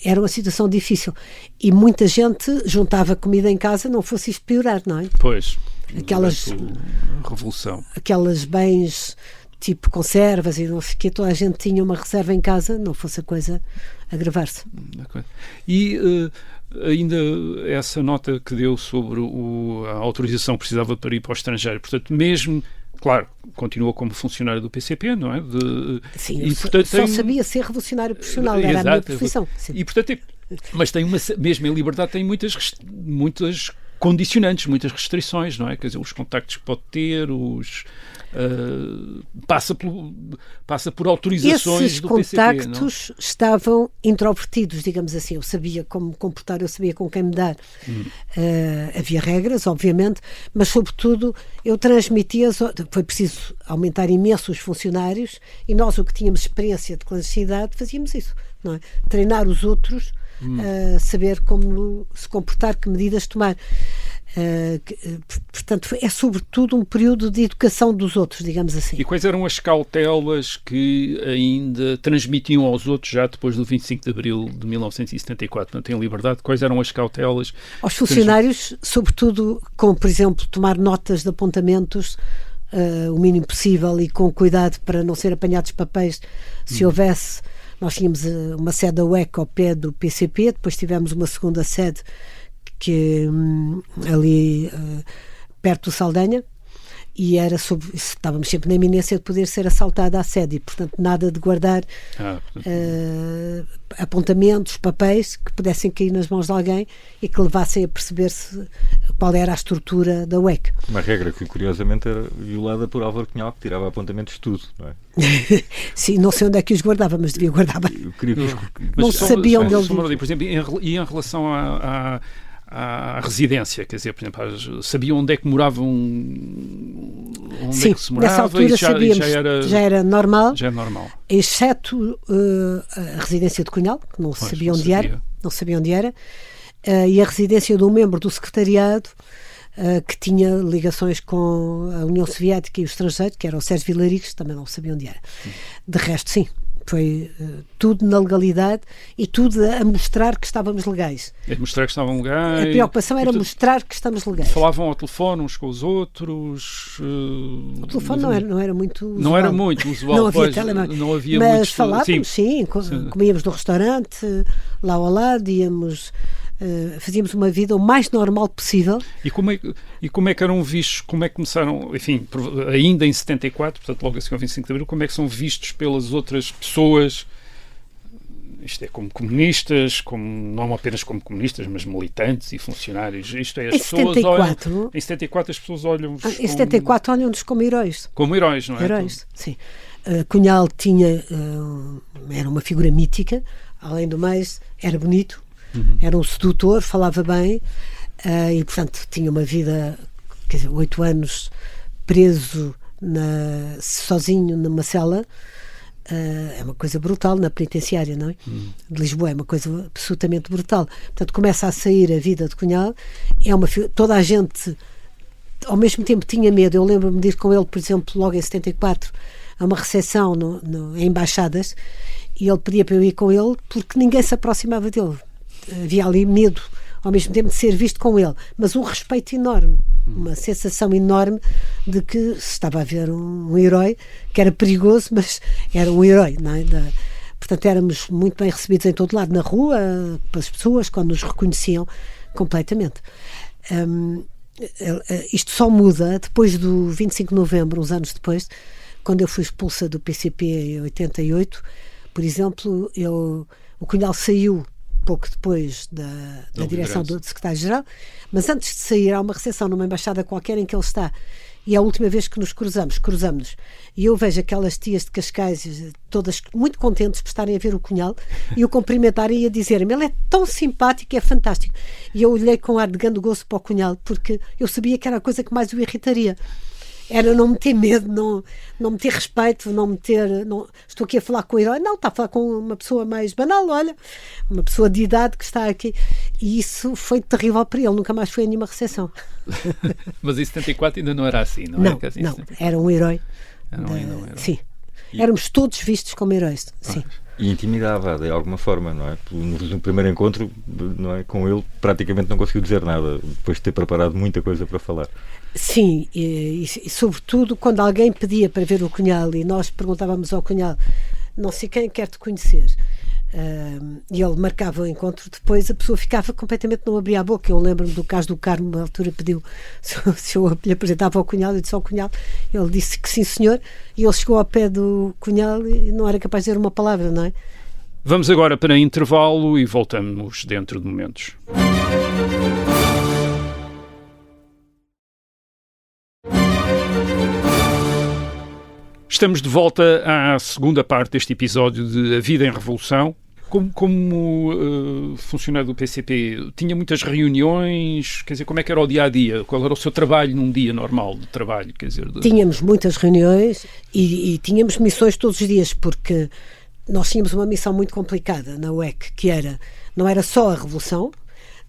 era uma situação difícil e muita gente juntava comida em casa, não fosse isto piorar, não é? Pois, aquelas revolução, aquelas bens tipo conservas e não sei o que, toda a gente tinha uma reserva em casa, não fosse a coisa agravar-se. E ainda essa nota que deu sobre a autorização que precisava para ir para o estrangeiro, portanto, mesmo, claro, continua como funcionário do PCP, não é? Sim, e, portanto, só sabia ser revolucionário profissional, era a minha profissão. Sim. E, portanto, mas tem mesmo em liberdade tem muitas condicionantes, muitas restrições, não é? Quer dizer, os contactos que pode ter, passa por autorizações esses do PCP. Esses contactos estavam introvertidos, digamos assim. Eu sabia como comportar, eu sabia com quem me dar. Havia regras, obviamente, mas sobretudo eu transmitia, foi preciso aumentar imenso os funcionários e nós, o que tínhamos experiência de clandestinidade, fazíamos isso, não é? Treinar os outros a saber como se comportar, que medidas tomar. Portanto, é sobretudo um período de educação dos outros, digamos assim. E quais eram as cautelas que ainda transmitiam aos outros já depois do 25 de Abril de 1974, portanto, em liberdade? Quais eram as cautelas? Aos funcionários, sobretudo, como, por exemplo, tomar notas de apontamentos o mínimo possível e com cuidado para não ser apanhados papéis se houvesse. Nós tínhamos uma sede da UEC ao pé do PCP, depois tivemos uma segunda sede que ali perto do Saldanha, e estávamos sempre na iminência de poder ser assaltada a sede, e portanto nada de guardar apontamentos, papéis que pudessem cair nas mãos de alguém e que levassem a perceber-se qual era a estrutura da UEC. Uma regra que curiosamente era violada por Álvaro Cunhal, que tirava apontamentos de tudo, não é? Sim, não sei onde é que os guardava, mas devia guardar bem. Não sabia onde ele... Por exemplo, e em relação à residência, quer dizer, por exemplo, sabiam onde é que moravam, sim, é que se morava, nessa altura sabíamos, já era normal, exceto a residência de Cunhal, que não sabia onde era, e a residência de um membro do secretariado que tinha ligações com a União Soviética e o estrangeiro, que era o Sérgio Vilaricos, também não sabia onde era. De resto, sim. Foi tudo na legalidade e tudo a mostrar que estávamos legais. Mostrar que estavam legais. A preocupação era mostrar que estamos legais. Falavam ao telefone uns com os outros. O telefone não era muito usual. Não era muito usual. Não havia telemóvel. Não havia mas muitos, falávamos, sim. Comíamos no restaurante, lá ao lado, fazíamos uma vida o mais normal possível. E como é que eram vistos, como é que começaram, enfim, ainda em 74, portanto logo assim ao 25 de Abril, como é que são vistos pelas outras pessoas, isto é, como comunistas, não apenas como comunistas, mas militantes e funcionários, isto é, as pessoas 74, olham, em 74 as pessoas olham-nos em 74 olham-nos como heróis. Como heróis, não é? Heróis, sim. Cunhal era uma figura mítica, além do mais, era bonito. Era um sedutor, falava bem e, portanto, tinha uma vida, quer dizer, 8 anos preso sozinho numa cela. É uma coisa brutal na penitenciária, não é? De Lisboa, é uma coisa absolutamente brutal. Portanto, começa a sair a vida de Cunhal. Toda a gente, ao mesmo tempo, tinha medo. Eu lembro-me de ir com ele, por exemplo, logo em 74, a uma recepção em embaixadas, e ele pedia para eu ir com ele porque ninguém se aproximava dele. Havia ali medo, ao mesmo tempo, de ser visto com ele, mas um respeito enorme, uma sensação enorme de que se estava a ver um herói, que era perigoso, mas era um herói, não é? Portanto, éramos muito bem recebidos em todo lado, na rua, pelas pessoas, quando nos reconheciam completamente. Isto só muda depois do 25 de novembro, uns anos depois, quando eu fui expulsa do PCP em 88, por exemplo, o Cunhal saiu pouco depois da direção do secretário-geral, mas antes de sair há uma recepção numa embaixada qualquer em que ele está, e é a última vez que nos cruzamos, e eu vejo aquelas tias de Cascais todas muito contentes por estarem a ver o Cunhal e o cumprimentarem e a dizerem-me, ele é tão simpático, é fantástico, e eu olhei com ar de grande gozo para o Cunhal, porque eu sabia que era a coisa que mais o irritaria. Era não me ter medo, não me ter respeito, estou aqui a falar com o herói, não, está a falar com uma pessoa mais banal, olha, uma pessoa de idade que está aqui, e isso foi terrível para ele, nunca mais foi a nenhuma recepção. Mas em 74 ainda não era assim, não é? Não, era um herói. Herói. Sim, éramos todos vistos como heróis, sim. E intimidava de alguma forma, não é? No primeiro encontro, não é? Com ele, praticamente não conseguiu dizer nada, depois de ter preparado muita coisa para falar. Sim, e sobretudo quando alguém pedia para ver o Cunhal e nós perguntávamos ao Cunhal, não sei quem quer te conhecer, e ele marcava o encontro, depois a pessoa ficava completamente, não abria a boca. Eu lembro-me do caso do Carmo, na altura pediu se eu lhe apresentava ao Cunhal, eu disse ao Cunhal, ele disse que sim senhor, e ele chegou ao pé do Cunhal e não era capaz de dizer uma palavra, não é? Vamos agora para intervalo e voltamos dentro de momentos. Estamos de volta à segunda parte deste episódio de A Vida em Revolução. Como funcionário do PCP, tinha muitas reuniões? Quer dizer, como é que era o dia-a-dia? Qual era o seu trabalho num dia normal de trabalho? Quer dizer, Tínhamos muitas reuniões e tínhamos missões todos os dias, porque nós tínhamos uma missão muito complicada na UEC, que não era só a revolução,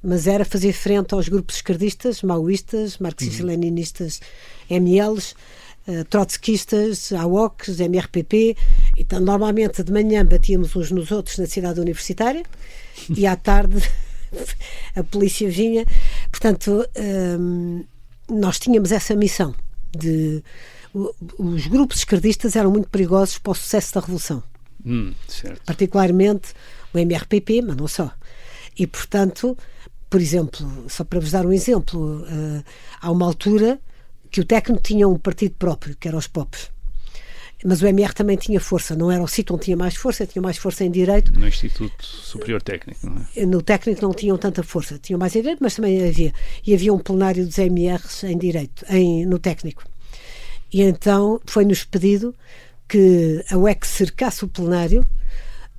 mas era fazer frente aos grupos esquerdistas, maoístas, marxistas-leninistas, MLs, trotskistas, AOCs, MRPP. Então, normalmente de manhã batíamos uns nos outros na cidade universitária e à tarde a polícia vinha. Portanto, nós tínhamos essa missão os grupos esquerdistas eram muito perigosos para o sucesso da revolução. Certo. Particularmente o MRPP, mas não só. E, portanto, por exemplo, só para vos dar um exemplo, há uma altura que o Técnico tinha um partido próprio, que era os POPs. Mas o MR também tinha força, não era o sítio onde tinha mais força em Direito. No Instituto Superior Técnico, não é? No Técnico não tinham tanta força, tinham mais em Direito, mas também havia. E havia um plenário dos MRs em Direito, no Técnico. E então foi-nos pedido que a UEC cercasse o plenário,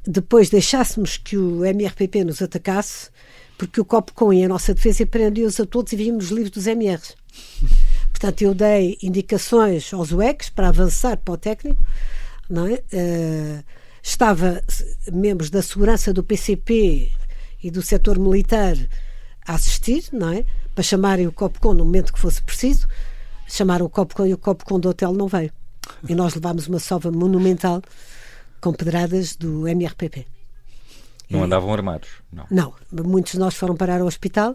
depois deixássemos que o MRPP nos atacasse, porque o COPCOM ia à nossa defesa e prendia-os a todos e víamos livros dos MRs. Portanto, eu dei indicações aos UECs para avançar para o Técnico, não é? Estava membros da segurança do PCP e do setor militar a assistir, não é? Para chamarem o COPCOM no momento que fosse preciso. Chamaram o COPCOM e o COPCOM do hotel não veio. E nós levámos uma sova monumental com pedradas do MRPP. Não andavam armados? Não, muitos de nós foram parar ao hospital.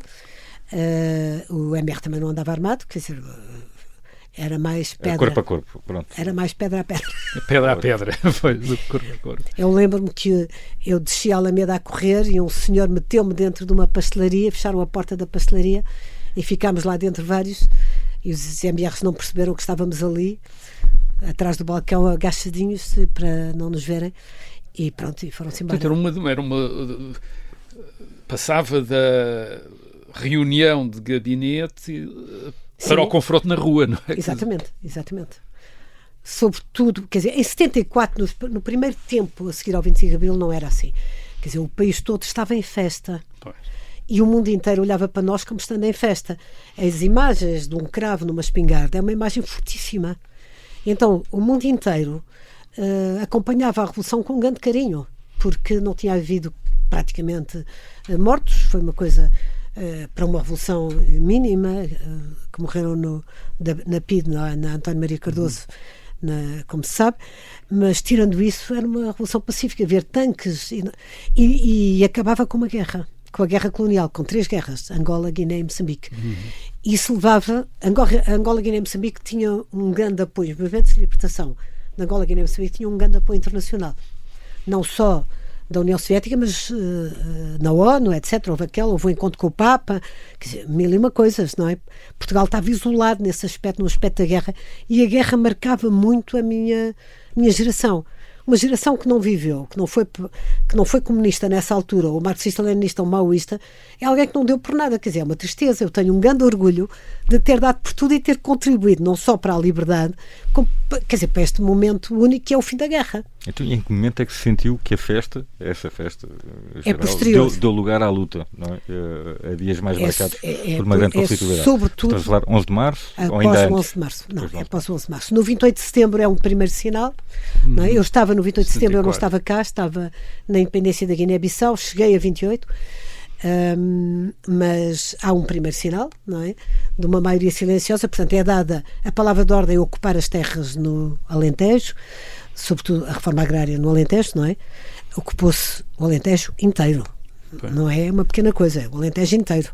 O MR também não andava armado, quer dizer, era mais pedra. Corpo a corpo, pronto. Era mais pedra a pedra. Pedra a pedra, foi do corpo a corpo. Eu lembro-me que eu desci a Alameda a correr e um senhor meteu-me dentro de uma pastelaria, fecharam a porta da pastelaria e ficámos lá dentro vários, e os MRs não perceberam que estávamos ali, atrás do balcão, agachadinhos, para não nos verem, e pronto, e foram-se embora. Passava da reunião de gabinete para o confronto na rua, não é? Exatamente. Sobretudo, quer dizer, em 74, no primeiro tempo a seguir ao 25 de Abril, não era assim. Quer dizer, o país todo estava em festa. Pois. E o mundo inteiro olhava para nós como estando em festa. As imagens de um cravo numa espingarda é uma imagem fortíssima. Então, o mundo inteiro acompanhava a Revolução com um grande carinho, porque não tinha havido praticamente mortos. Foi uma coisa... para uma revolução mínima, que morreram na PIDE, na António Maria Cardoso, como se sabe, mas tirando isso era uma revolução pacífica, ver tanques e acabava com uma guerra, com a guerra colonial, com 3 guerras, Angola, Guiné e Moçambique. Isso levava, Angola, Guiné e Moçambique tinham um grande apoio, os movimentos de libertação de Angola, Guiné e Moçambique tinham um grande apoio internacional, não só da União Soviética, mas na ONU, etc. Houve um encontro com o Papa, quer dizer, mil e uma coisas, não é? Portugal estava isolado nesse aspecto, no aspecto da guerra, e a guerra marcava muito a minha geração. Uma geração que não viveu, que não foi comunista nessa altura, ou marxista-leninista ou maoísta, é alguém que não deu por nada. Quer dizer, é uma tristeza. Eu tenho um grande orgulho de ter dado por tudo e ter contribuído, não só para a liberdade, como, quer dizer, para este momento único que é o fim da guerra. Então, em que momento é que se sentiu que essa festa geral, deu lugar à luta, não é? A dias mais marcados por uma grande conflitualidade? Sobretudo, estás a falar 11 de março? Ou ainda ainda 11 de março. Não, é após o 11 de março. No 28 de setembro é um primeiro sinal. Não é? Eu estava no 28 de setembro, eu não estava cá, estava na independência da Guiné-Bissau, cheguei a 28, mas há um primeiro sinal, não é? De uma maioria silenciosa, portanto é dada a palavra de ordem a ocupar as terras no Alentejo, sobretudo a reforma agrária no Alentejo, não é? Ocupou-se o Alentejo inteiro, não é uma pequena coisa, é o Alentejo inteiro.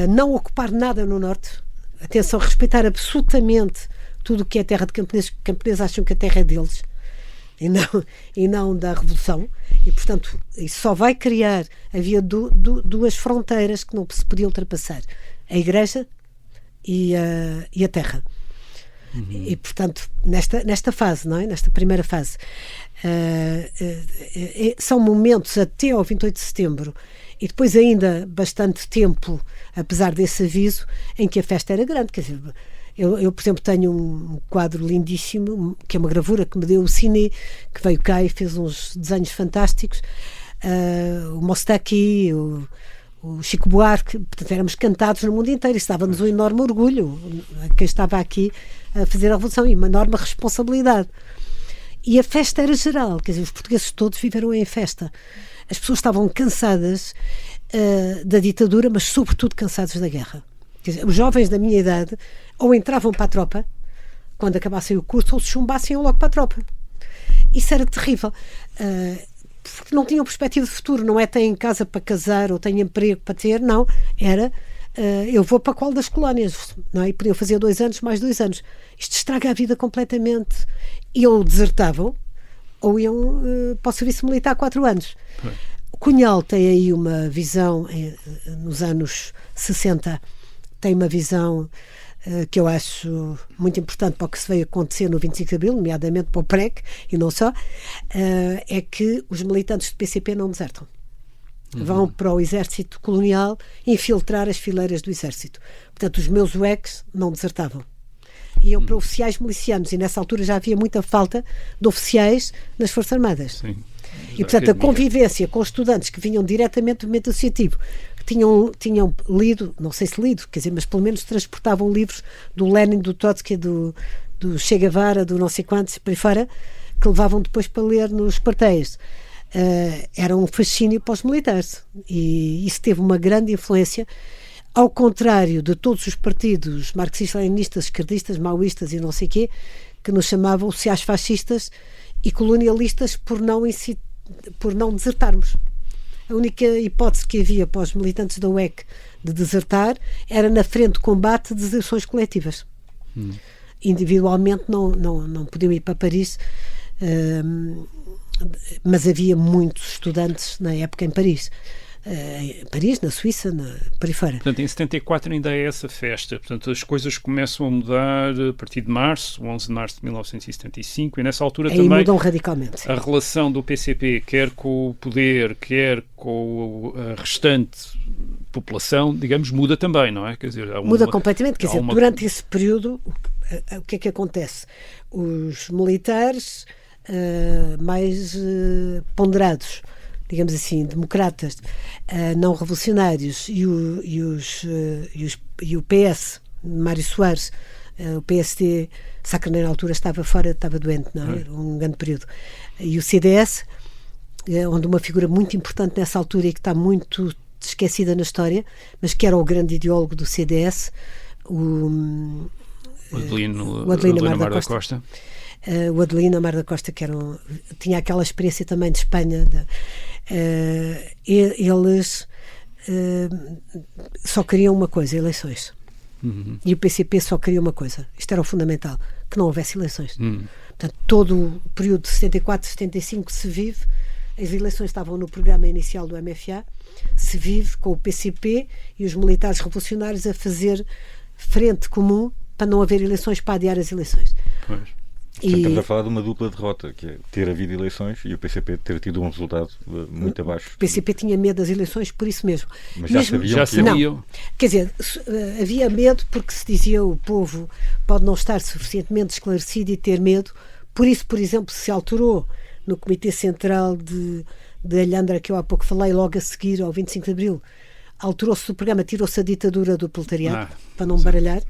Não ocupar nada no Norte, atenção, respeitar absolutamente tudo o que é terra de camponeses, camponeses acham que a terra é deles, e não da Revolução, e portanto isso só vai criar, havia duas fronteiras que não se podiam ultrapassar, a Igreja e a terra. E portanto nesta fase, não é? Nesta primeira fase, são momentos até ao 28 de setembro e depois ainda bastante tempo, apesar desse aviso, em que a festa era grande. Quer dizer, Eu, por exemplo, tenho um quadro lindíssimo, que é uma gravura que me deu o Cine, que veio cá e fez uns desenhos fantásticos. O Mostaki, o Chico Buarque, portanto, éramos cantados no mundo inteiro. Isso dava-nos um enorme orgulho, a quem estava aqui a fazer a revolução, e uma enorme responsabilidade. E a festa era geral, quer dizer, os portugueses todos viveram em festa. As pessoas estavam cansadas da ditadura, mas sobretudo cansados da guerra. Quer dizer, os jovens da minha idade ou entravam para a tropa quando acabassem o curso, ou se chumbassem logo para a tropa. Isso era terrível, porque não tinham perspectiva de futuro. Não é têm casa para casar ou têm emprego para ter, não, era eu vou para qual das colónias, não é? E podiam fazer 2 anos mais 2 anos. Isto estraga a vida completamente. E ou desertavam ou iam para o serviço militar 4 anos. O Cunhal tem aí uma visão, nos anos 60, tem uma visão que eu acho muito importante para o que se veio acontecer no 25 de Abril, nomeadamente para o PREC, e não só, é que os militantes do PCP não desertam. Vão para o exército colonial infiltrar as fileiras do exército. Portanto, os meus UECs não desertavam. Iam para oficiais milicianos, e nessa altura já havia muita falta de oficiais nas Forças Armadas. Sim. E, portanto, a convivência com estudantes que vinham diretamente do movimento associativo, que tinham lido, não sei se lido, quer dizer, mas pelo menos transportavam livros do Lenin, do Trotsky, do Che Guevara, do não sei quantos, por aí fora, que levavam depois para ler nos quartéis. Era um fascínio para os militares, e isso teve uma grande influência, ao contrário de todos os partidos marxistas-leninistas, esquerdistas, maoístas e não sei quê, que nos chamavam sociais-fascistas e colonialistas por não desertarmos. A única hipótese que havia para os militantes da UEC de desertar era na frente de combate de deserções coletivas. Individualmente não podiam ir para Paris, mas havia muitos estudantes na época em Paris. Paris, na Suíça, por aí fora. Portanto, em 74 ainda é essa festa. Portanto, as coisas começam a mudar a partir de março, 11 de março de 1975, e nessa altura aí também mudam radicalmente. A relação do PCP, quer com o poder, quer com a restante população, digamos, muda também, não é? Quer dizer, muda completamente. Quer dizer, durante esse período, o que é que acontece? Os militares mais ponderados, digamos assim, democratas, não revolucionários, e o PS, Mário Soares, o PSD, Sacraneiro na altura estava fora, estava doente, não é? Um grande período. E o CDS, onde uma figura muito importante nessa altura e que está muito esquecida na história, mas que era o grande ideólogo do CDS, o Adelino Amar da Costa. O Adelino Amar da Costa, que tinha aquela experiência também de Espanha. Eles só queriam uma coisa: eleições. E o PCP só queria uma coisa: isto era o fundamental, que não houvesse eleições. Portanto, todo o período de 74, 75 se vive, as eleições estavam no programa inicial do MFA, se vive com o PCP e os militares revolucionários a fazer frente comum para não haver eleições, para adiar as eleições. Pois. Estamos a falar de uma dupla derrota, que é ter havido eleições e o PCP ter tido um resultado muito abaixo. O PCP tinha medo das eleições por isso mesmo. Mas já sabiam. Não. Quer dizer, havia medo porque se dizia o povo pode não estar suficientemente esclarecido e ter medo. Por isso, por exemplo, se alterou no Comitê Central de Alhandra, que eu há pouco falei, logo a seguir ao 25 de Abril, alterou-se o programa, tirou-se a ditadura do proletariado, para não baralhar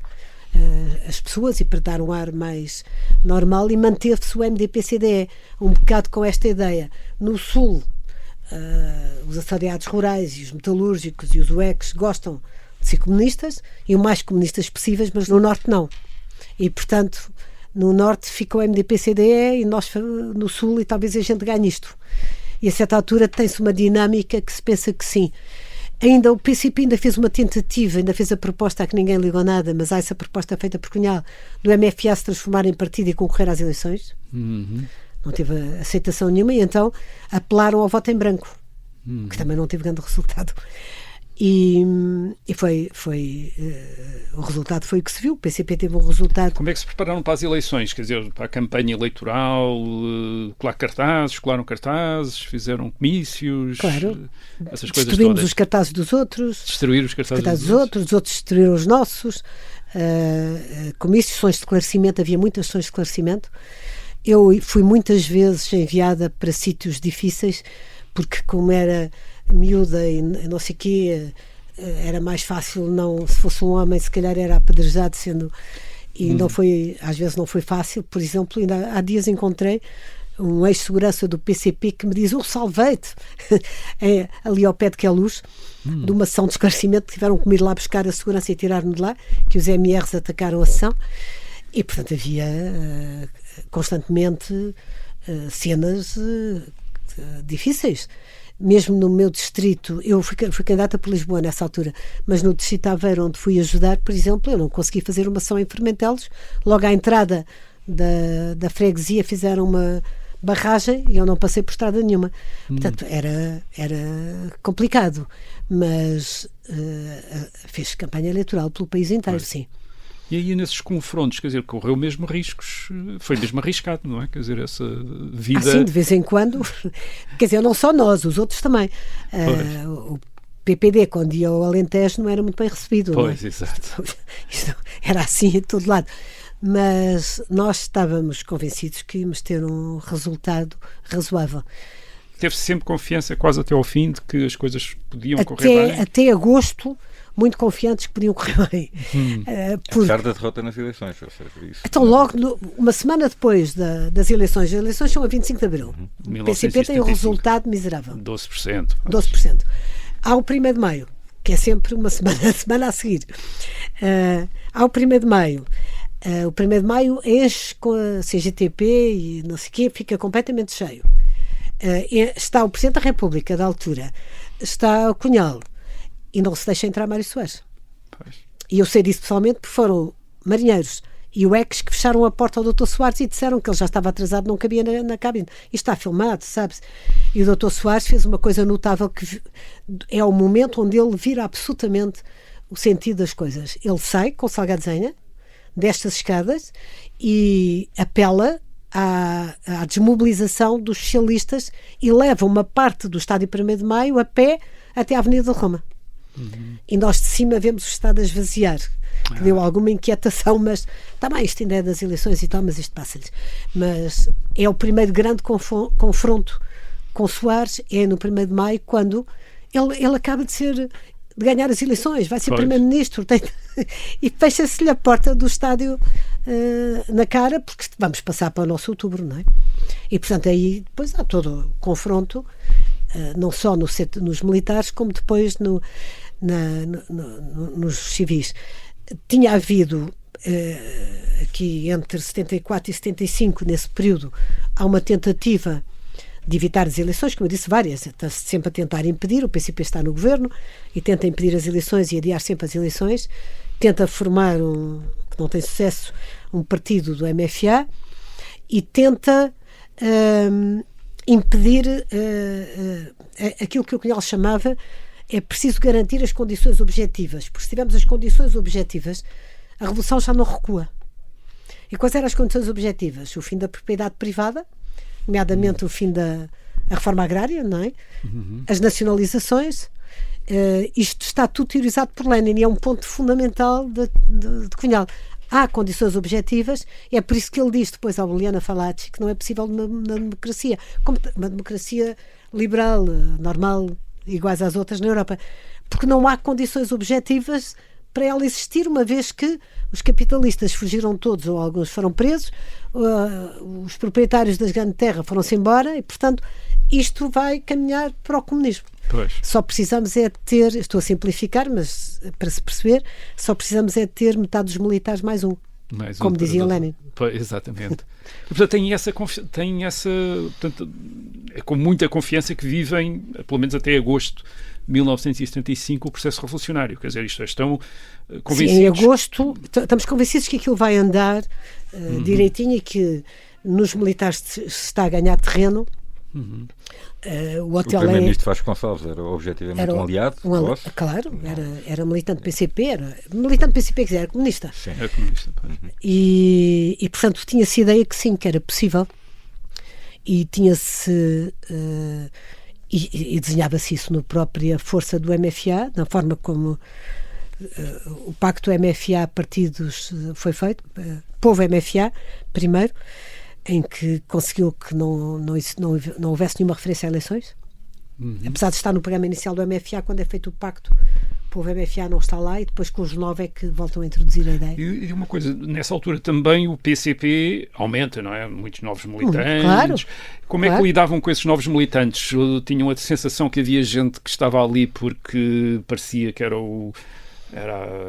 as pessoas e para dar um ar mais normal, e manteve-se o MDP-CDE um bocado com esta ideia. No Sul, os assalariados rurais e os metalúrgicos e os UECs gostam de ser comunistas e o mais comunistas possíveis, mas no Norte não. E, portanto, no Norte fica o MDP-CDE e nós no Sul, e talvez a gente ganhe isto. E a certa altura tem-se uma dinâmica que se pensa que sim. Ainda o PCP ainda fez uma tentativa, ainda fez a proposta a que ninguém ligou nada, mas há essa proposta feita por Cunhal, do MFA se transformar em partido e concorrer às eleições. Não teve aceitação nenhuma, e então apelaram ao voto em branco, que também não teve grande resultado. E o resultado foi o que se viu. O PCP teve um resultado. Como é que se prepararam para as eleições? Quer dizer, para a campanha eleitoral, colaram cartazes, fizeram comícios, claro, essas coisas destruímos todas. Os cartazes dos outros, Destruir os cartazes dos outros, os outros destruíram os nossos. comícios, sessões de esclarecimento, havia muitas sessões de esclarecimento. Eu fui muitas vezes enviada para sítios difíceis, porque como era miúda e não sei o quê, era mais fácil, não, se fosse um homem se calhar era apedrejado, e não foi, às vezes não foi fácil. Por exemplo, ainda há dias encontrei um ex-segurança do PCP que me diz: eu salvei-te ali ao pé de Queluz, de uma sessão de esclarecimento, tiveram que ir lá buscar a segurança e tirar-me de lá, que os MRs atacaram a sessão. E portanto havia constantemente cenas difíceis. Mesmo no meu distrito, eu fui candidata por Lisboa nessa altura, mas no distrito de Aveiro, onde fui ajudar, por exemplo, eu não consegui fazer uma ação em Fermentelos. Logo à entrada da freguesia fizeram uma barragem e eu não passei por estrada nenhuma. Portanto, era complicado, mas fez campanha eleitoral pelo país inteiro, sim. E aí nesses confrontos, quer dizer, correu mesmo riscos, foi mesmo arriscado, não é? Quer dizer, essa vida... sim, de vez em quando, quer dizer, não só nós, os outros também. O PPD, quando ia ao Alentejo, não era muito bem recebido. Pois, não é? exato. Isto era assim em todo lado. Mas nós estávamos convencidos que íamos ter um resultado razoável. Teve sempre confiança quase até ao fim de que as coisas podiam correr bem? Até agosto, muito confiantes que podiam correr bem. Apesar da derrota nas eleições. Ou seja, isso então, logo, uma semana depois das eleições, as eleições são a 25 de abril. O PCP tem um resultado miserável. 12%. 12%. Há o 1º de maio, que é sempre uma semana a seguir. Há o 1º de maio. O 1º de maio enche com a CGTP e não sei o quê, fica completamente cheio. Está o Presidente da República da altura, está o Cunhal, e não se deixa entrar Mário Soares. Pois. E eu sei disso pessoalmente porque foram marinheiros e o EX que fecharam a porta ao Dr. Soares e disseram que ele já estava atrasado, não cabia na cabine. Isto está filmado, sabe-se. E o Dr. Soares fez uma coisa notável, que é o momento onde ele vira absolutamente o sentido das coisas. Ele sai com Salgadesenha destas escadas e apela à desmobilização dos socialistas e leva uma parte do estádio 1º de Maio a pé até à Avenida de Roma. E nós de cima vemos o estado a esvaziar, que deu alguma inquietação, mas também isto ainda é das eleições e tal, mas isto passa-lhes. Mas é o primeiro grande confronto com Soares, é no 1º de Maio, quando ele acaba de ganhar as eleições, vai ser primeiro-ministro, e fecha-se-lhe a porta do estádio na cara, porque vamos passar para o nosso outubro, não é? E portanto aí depois há todo o confronto, não só nos militares, como depois nos civis. Tinha havido aqui entre 74 e 75, nesse período, há uma tentativa de evitar as eleições, como eu disse, várias. Está-se sempre a tentar impedir. O PCP está no governo e tenta impedir as eleições e adiar sempre as eleições. Tenta formar, que não tem sucesso, um partido do MFA e tenta impedir aquilo que o Cunhal chamava: é preciso garantir as condições objetivas, porque se tivermos as condições objetivas, a revolução já não recua. E quais eram as condições objetivas? O fim da propriedade privada, nomeadamente o fim da reforma agrária, não é? As nacionalizações. Isto está tudo teorizado por Lenin e é um ponto fundamental de Cunhal. Há condições objetivas, é por isso que ele diz depois ao Liliana Falacci que não é possível uma democracia, como uma democracia liberal, normal, iguais às outras na Europa, porque não há condições objetivas para ela existir, uma vez que os capitalistas fugiram todos, ou alguns foram presos, os proprietários das grandes terras foram-se embora e, portanto, isto vai caminhar para o comunismo. Pois. Só precisamos é de ter, estou a simplificar, mas para se perceber, só precisamos é de ter metade dos militares mais um, como dizia Lenin. Pois, exatamente. E, portanto, portanto, é com muita confiança que vivem, pelo menos até agosto de 1975, o processo revolucionário. Quer dizer, estão convencidos. Sim, em agosto estamos convencidos que aquilo vai andar direitinho e que nos militares se está a ganhar terreno. O hotel o primeiro-ministro Vasconcelos era objetivamente um aliado vosso? Claro, era militante do PCP, militante do PCP, quer dizer, era comunista. Sim, era comunista. E portanto tinha-se ideia que sim, que era possível, e tinha-se e desenhava-se isso na própria força do MFA, na forma como o pacto MFA-partidos foi feito, povo-MFA, primeiro, em que conseguiu que não houvesse nenhuma referência a eleições. Apesar de estar no programa inicial do MFA, quando é feito o pacto, o povo MFA não está lá, e depois com os 9 é que voltam a introduzir a ideia. E uma coisa, nessa altura também o PCP aumenta, não é? Muitos novos militantes. Claro. Como é que lidavam com esses novos militantes? Tinham a sensação que havia gente que estava ali porque parecia que era o...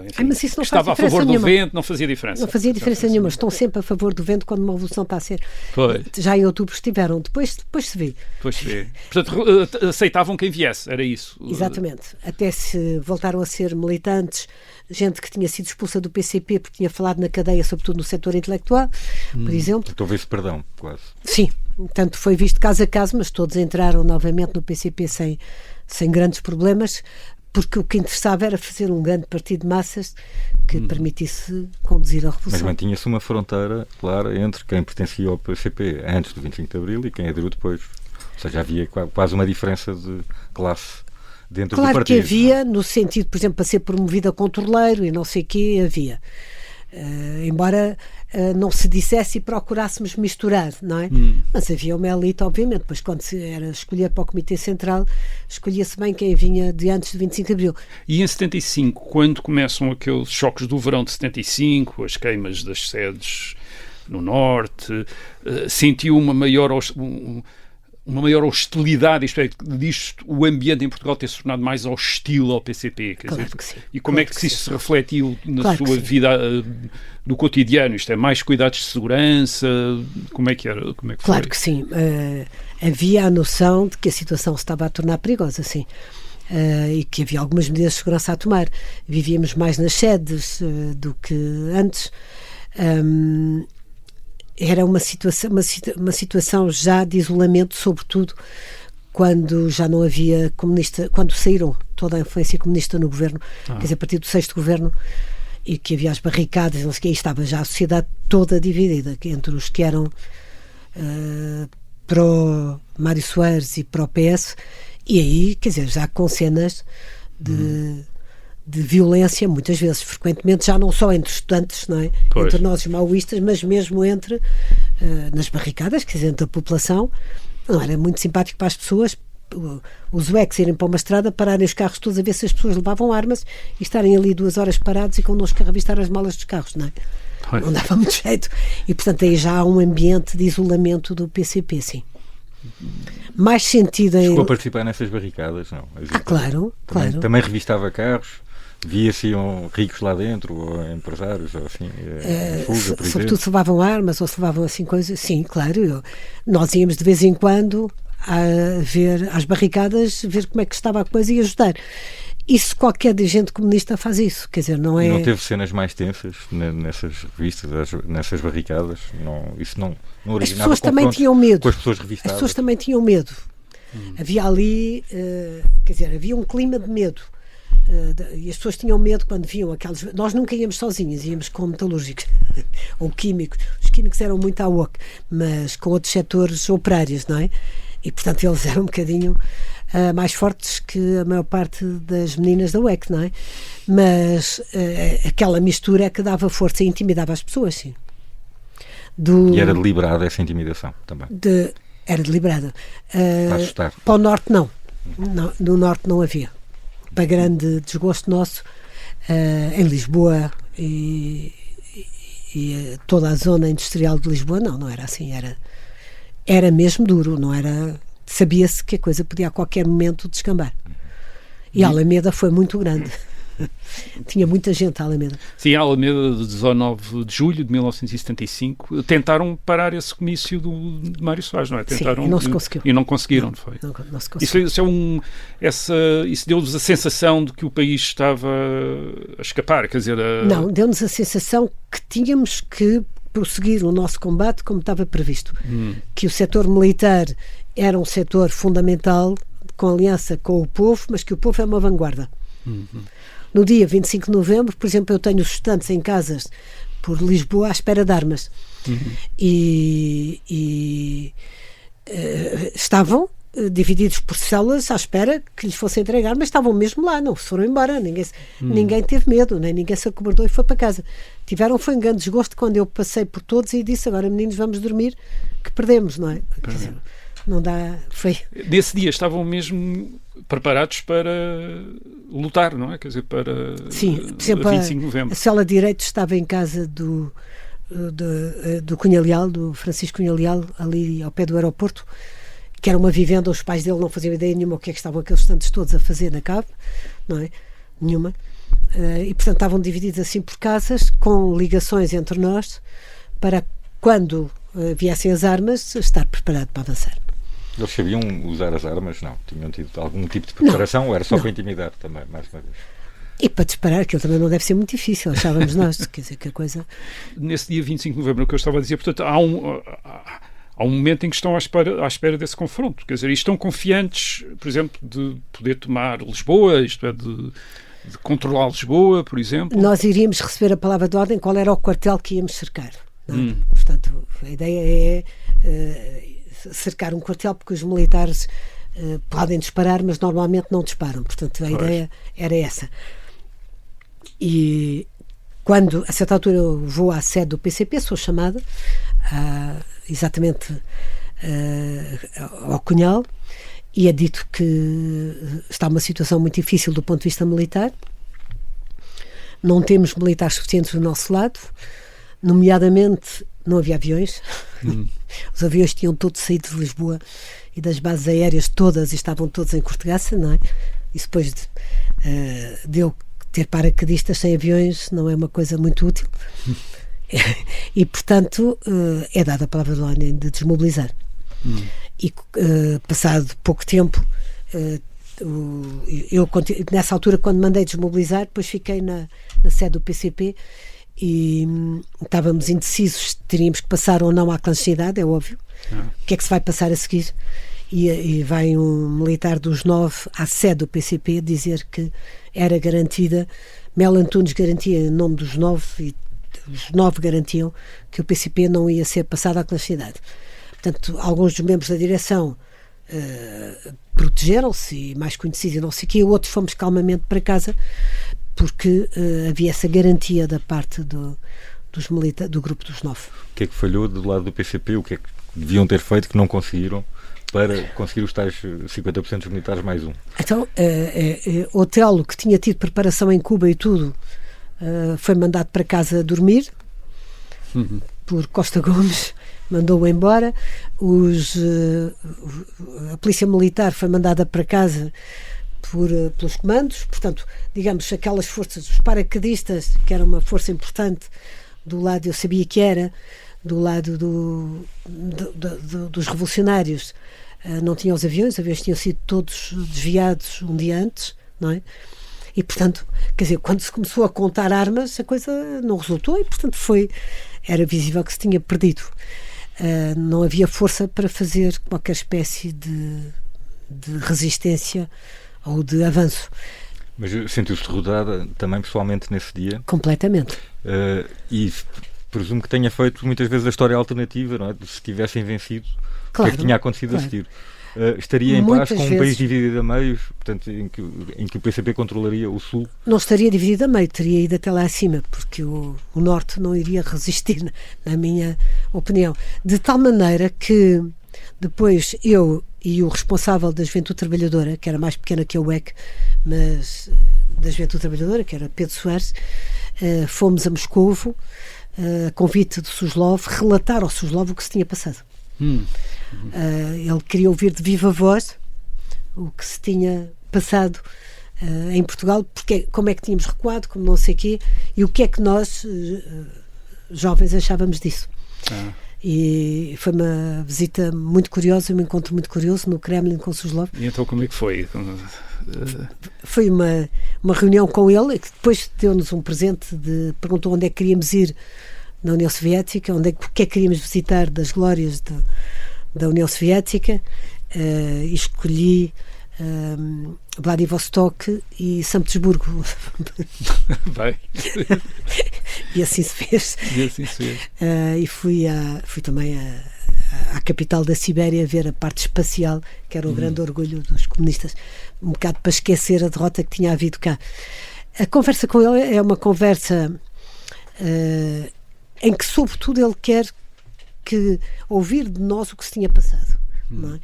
enfim, mas isso não estava a favor do vento, não fazia diferença. Não fazia diferença nenhuma. Estão sempre a favor do vento quando uma revolução está a ser. Pois. Já em outubro estiveram. Depois se vê. Depois se vê. Portanto, aceitavam quem viesse, era isso. Exatamente. Até se voltaram a ser militantes, gente que tinha sido expulsa do PCP porque tinha falado na cadeia, sobretudo no setor intelectual, por exemplo. Então houve-se perdão, quase. Sim. Portanto, foi visto caso a caso, mas todos entraram novamente no PCP sem grandes problemas, porque o que interessava era fazer um grande partido de massas que permitisse conduzir a revolução. Mas mantinha-se uma fronteira clara entre quem pertencia ao PCP antes do 25 de Abril e quem aderiu depois. Ou seja, havia quase uma diferença de classe dentro do partido. Claro que havia, no sentido, por exemplo, para ser promovida a controleiro e não sei o quê, havia. Embora não se dissesse e procurássemos misturar, não é? Mas havia uma elite, obviamente. Depois, quando se era escolher para o Comitê Central, escolhia-se bem quem vinha de antes do 25 de Abril. E em 75, quando começam aqueles choques do verão de 75, as queimas das sedes no Norte, sentiu uma maior hostilidade, isto é, disto o ambiente em Portugal ter se tornado mais hostil ao PCP. Claro que sim. E como é que isso se refletiu na sua vida do cotidiano? Isto é, mais cuidados de segurança? Como é que era? Como é que claro foi? Que sim. Havia a noção de que a situação se estava a tornar perigosa, sim. E que havia algumas medidas de segurança a tomar. Vivíamos mais nas sedes do que antes. Era uma situação já de isolamento, sobretudo quando já não havia comunista, quando saíram toda a influência comunista no governo, quer dizer, a partir do 6º governo, e que havia as barricadas, não sei o que, estava já a sociedade toda dividida entre os que eram pró Mário Soares e pró PS, e aí, quer dizer, já com cenas de violência, muitas vezes, frequentemente, já não só entre estudantes, não é? Pois. Entre nós, os maoístas, mas mesmo entre nas barricadas, quer dizer, entre a população. Não era muito simpático para as pessoas, os UECs irem para uma estrada, pararem os carros todos a ver se as pessoas levavam armas e estarem ali 2 horas parados e connosco a revistar as malas dos carros, não é? Pois. Não dava muito jeito. E, portanto, aí já há um ambiente de isolamento do PCP, sim. Mais sentido... Chegou a participar nessas barricadas, não? Claro. Também revistava carros? Via-se ricos lá dentro, ou empresários, ou assim, fuga, por sobretudo se levavam armas ou se levavam assim coisas, sim, claro. Nós íamos de vez em quando a ver às barricadas, ver como é que estava a coisa e ajudar. Isso, qualquer dirigente comunista faz isso, quer dizer, não é... Não teve cenas mais tensas nessas revistas, nessas barricadas? Isso não originava as pessoas também tinham medo. Com as pessoas revistadas? As pessoas também tinham medo. Havia ali, quer dizer, havia um clima de medo. E as pessoas tinham medo quando viam aquelas... Nós nunca íamos sozinhos, íamos com metalúrgicos ou químicos. Os químicos eram muito à UOC, mas com outros setores operários, não é? E, portanto, eles eram um bocadinho mais fortes que a maior parte das meninas da UEC, não é? Mas aquela mistura é que dava força e intimidava as pessoas, sim. E era deliberada essa intimidação também? Era deliberada. Para assustar? Para o Norte, não. No Norte não havia. Para grande desgosto nosso, em Lisboa e toda a zona industrial de Lisboa, não era assim, era mesmo duro, não era, sabia-se que a coisa podia a qualquer momento descambar. E a Alameda foi muito grande. Tinha muita gente a Alameda. Sim, a Alameda, de 19 de julho de 1975, tentaram parar esse comício de Mário Soares, não é? Tentaram, sim, e não se conseguiu. E não conseguiram, foi? Não se conseguiu. Isso deu-vos a sensação de que o país estava a escapar, quer dizer... Não, deu-nos a sensação que tínhamos que prosseguir o nosso combate como estava previsto. Que o setor militar era um setor fundamental, com aliança com o povo, mas que o povo é uma vanguarda. No dia 25 de novembro, por exemplo, eu tenho os estudantes em casas por Lisboa à espera de armas. E estavam divididos por células à espera que lhes fosse entregar, mas estavam mesmo lá, não se foram embora, ninguém teve medo, nem ninguém se acobardou e foi para casa. Foi um grande desgosto quando eu passei por todos e disse, agora meninos, vamos dormir, que perdemos, não é? Quer dizer, não dá, Nesse dia estavam mesmo preparados para lutar, não é? Quer dizer, para sim, por exemplo, 25 de novembro. A cela de direito estava em casa do Cunha Leal, do Francisco Cunha Leal, ali ao pé do aeroporto, que era uma vivenda, os pais dele não faziam ideia nenhuma o que é que estavam aqueles estantes todos a fazer na cave, não é? Nenhuma. E portanto estavam divididos assim por casas, com ligações entre nós, para quando viessem as armas, estar preparado para avançar. Eles sabiam usar as armas? Não. Tinham tido algum tipo de preparação ou era só para intimidar também, mais uma vez? E para disparar, aquilo também não deve ser muito difícil, achávamos nós, quer dizer, que a coisa... Nesse dia 25 de novembro, o que eu estava a dizer, portanto, há um momento em que estão à espera desse confronto, quer dizer, e estão confiantes, por exemplo, de poder tomar Lisboa, isto é, de controlar Lisboa, por exemplo. Nós iríamos receber a palavra de ordem, qual era o quartel que íamos cercar. Portanto, a ideia é cercar um quartel, porque os militares podem disparar, mas normalmente não disparam. Portanto, a ideia era essa. E quando, a certa altura, eu vou à sede do PCP, sou chamada exatamente ao Cunhal, e é dito que está uma situação muito difícil do ponto de vista militar. Não temos militares suficientes do nosso lado, nomeadamente não havia aviões. Os aviões tinham todos saído de Lisboa e das bases aéreas todas, e estavam todos em Cortegaça, não é? Isso depois deu ter paraquedistas sem aviões não é uma coisa muito útil. E portanto é dada a palavra de ordem de desmobilizar. E passado pouco tempo, eu nessa altura, quando mandei desmobilizar, depois fiquei na sede do PCP e estávamos indecisos se teríamos que passar ou não à clandestinidade, é óbvio. O que é que se vai passar a seguir? E vai um militar dos 9 à sede do PCP dizer que era garantida, Mel Antunes garantia em nome dos 9 e os 9 garantiam que o PCP não ia ser passado à clandestinidade. Portanto, alguns dos membros da direção protegeram-se, e mais conhecidos e não sei o quê, outros fomos calmamente para casa, porque havia essa garantia da parte do grupo dos 9. O que é que falhou do lado do PCP? O que é que deviam ter feito que não conseguiram para conseguir os tais 50% dos militares mais um? Então, Otelo, que tinha tido preparação em Cuba e tudo, foi mandado para casa dormir por Costa Gomes, mandou-o embora. A polícia militar foi mandada para casa pelos comandos. Portanto, digamos, aquelas forças, os paraquedistas, que era uma força importante do lado, eu sabia que era do lado dos revolucionários, não tinham os aviões tinham sido todos desviados um dia antes, não é? E portanto, quer dizer, quando se começou a contar armas, a coisa não resultou e portanto era visível que se tinha perdido. Não havia força para fazer qualquer espécie de resistência ou de avanço. Mas sentiu-se derrotada também pessoalmente nesse dia? Completamente. E presumo que tenha feito muitas vezes a história alternativa, não é? Se tivessem vencido, claro, o que é que tinha acontecido a seguir? Estaria em paz com um país dividido a meios, portanto, em que o PCP controlaria o Sul? Não estaria dividido a meio, teria ido até lá acima, porque o Norte não iria resistir, na minha opinião. De tal maneira que depois eu e o responsável da Juventude Trabalhadora, que era mais pequena que a UEC, mas da Juventude Trabalhadora, que era Pedro Soares, fomos a Moscovo, a convite do Suslov, relatar ao Suslov o que se tinha passado. Ele queria ouvir de viva voz o que se tinha passado em Portugal, porque, como é que tínhamos recuado, como não sei o quê, e o que é que nós, jovens, achávamos disso. E foi uma visita muito curiosa, um encontro muito curioso no Kremlin com o Suslov. E então como é que foi? Foi uma reunião com ele, que depois deu-nos um presente, perguntou onde é que queríamos ir na União Soviética, porque é que queríamos visitar das glórias da União Soviética, e escolhi Vladivostok e São Petersburgo. Vai. E assim se fez. E assim se fez. E fui também à capital da Sibéria ver a parte espacial, que era o grande orgulho dos comunistas, um bocado para esquecer a derrota que tinha havido cá. A conversa com ele é uma conversa em que, sobretudo, ele quer ouvir de nós o que se tinha passado, não é?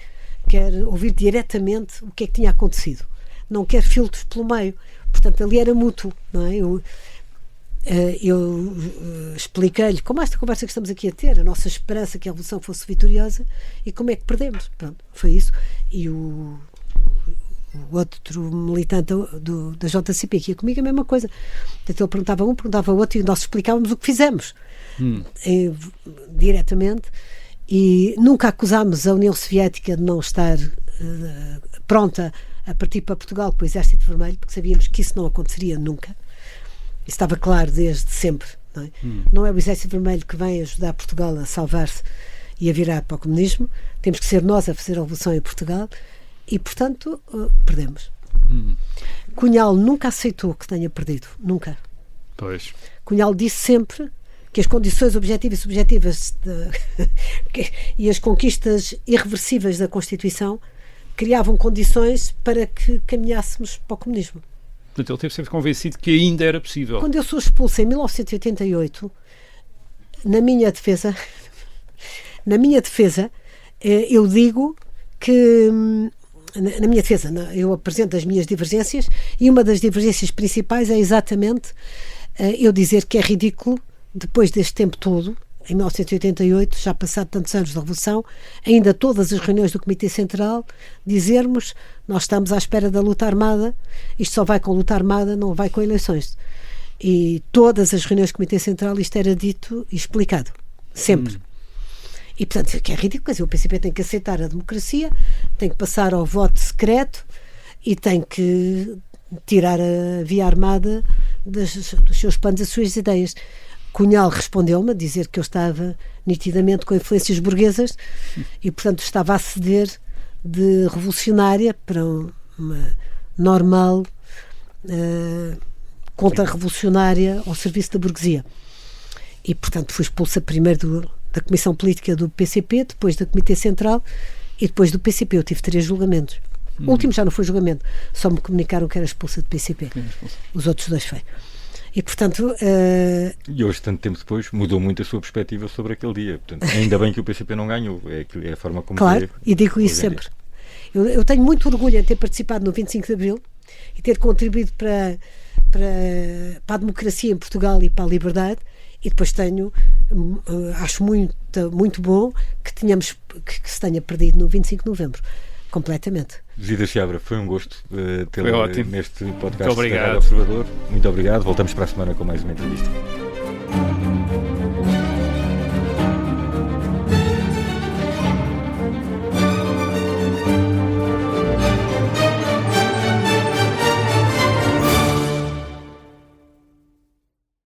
Quer ouvir diretamente o que é que tinha acontecido, não quer filtros pelo meio. Portanto, ali era mútuo, não é? Eu expliquei-lhe, como esta conversa que estamos aqui a ter, a nossa esperança que a Revolução fosse vitoriosa e como é que perdemos. Pronto, foi isso. E o outro militante da JCP que ia comigo, a mesma coisa. Portanto, ele perguntava um, perguntava outro, e nós explicávamos o que fizemos diretamente, e nunca acusámos a União Soviética de não estar pronta a partir para Portugal com o Exército Vermelho, porque sabíamos que isso não aconteceria nunca. Isso estava claro desde sempre. Não é? Não é o Exército Vermelho que vem ajudar Portugal a salvar-se e a virar para o comunismo. Temos que ser nós a fazer a revolução em Portugal e, portanto, perdemos. Cunhal nunca aceitou que tenha perdido. Nunca. Pois. Cunhal disse sempre que as condições objetivas e subjetivas e as conquistas irreversíveis da Constituição criavam condições para que caminhássemos para o comunismo. Portanto, ele esteve sempre convencido que ainda era possível. Quando eu sou expulsa em 1988, na minha defesa, eu digo que, na minha defesa, eu apresento as minhas divergências, e uma das divergências principais é exatamente eu dizer que é ridículo, depois deste tempo todo, em 1988, já passado tantos anos da Revolução, ainda todas as reuniões do Comitê Central, dizermos: nós estamos à espera da luta armada, isto só vai com luta armada, não vai com eleições. E todas as reuniões do Comitê Central isto era dito e explicado, sempre. E, portanto, que é ridículo, quer dizer, o PCP tem que aceitar a democracia, tem que passar ao voto secreto e tem que tirar a via armada dos seus planos, das suas ideias. Cunhal respondeu-me a dizer que eu estava nitidamente com influências burguesas e, portanto, estava a ceder de revolucionária para uma normal contra-revolucionária ao serviço da burguesia. E, portanto, fui expulsa primeiro da Comissão Política do PCP, depois da Comitê Central e depois do PCP. Eu tive 3 julgamentos. O último já não foi julgamento, só me comunicaram que era expulsa do PCP. Os outros 2 foi. E, portanto... E hoje, tanto tempo depois, mudou muito a sua perspectiva sobre aquele dia. Portanto, ainda bem que o PCP não ganhou. É a forma como... Claro, e digo isso sempre. Eu tenho muito orgulho em ter participado no 25 de Abril e ter contribuído para a democracia em Portugal e para a liberdade, e depois acho muito bom que se tenha perdido no 25 de Novembro. Completamente. Zita Seabra, foi um gosto tê-lo neste podcast da Rádio Obrigado. Observador. Muito obrigado. Voltamos para a semana com mais uma entrevista.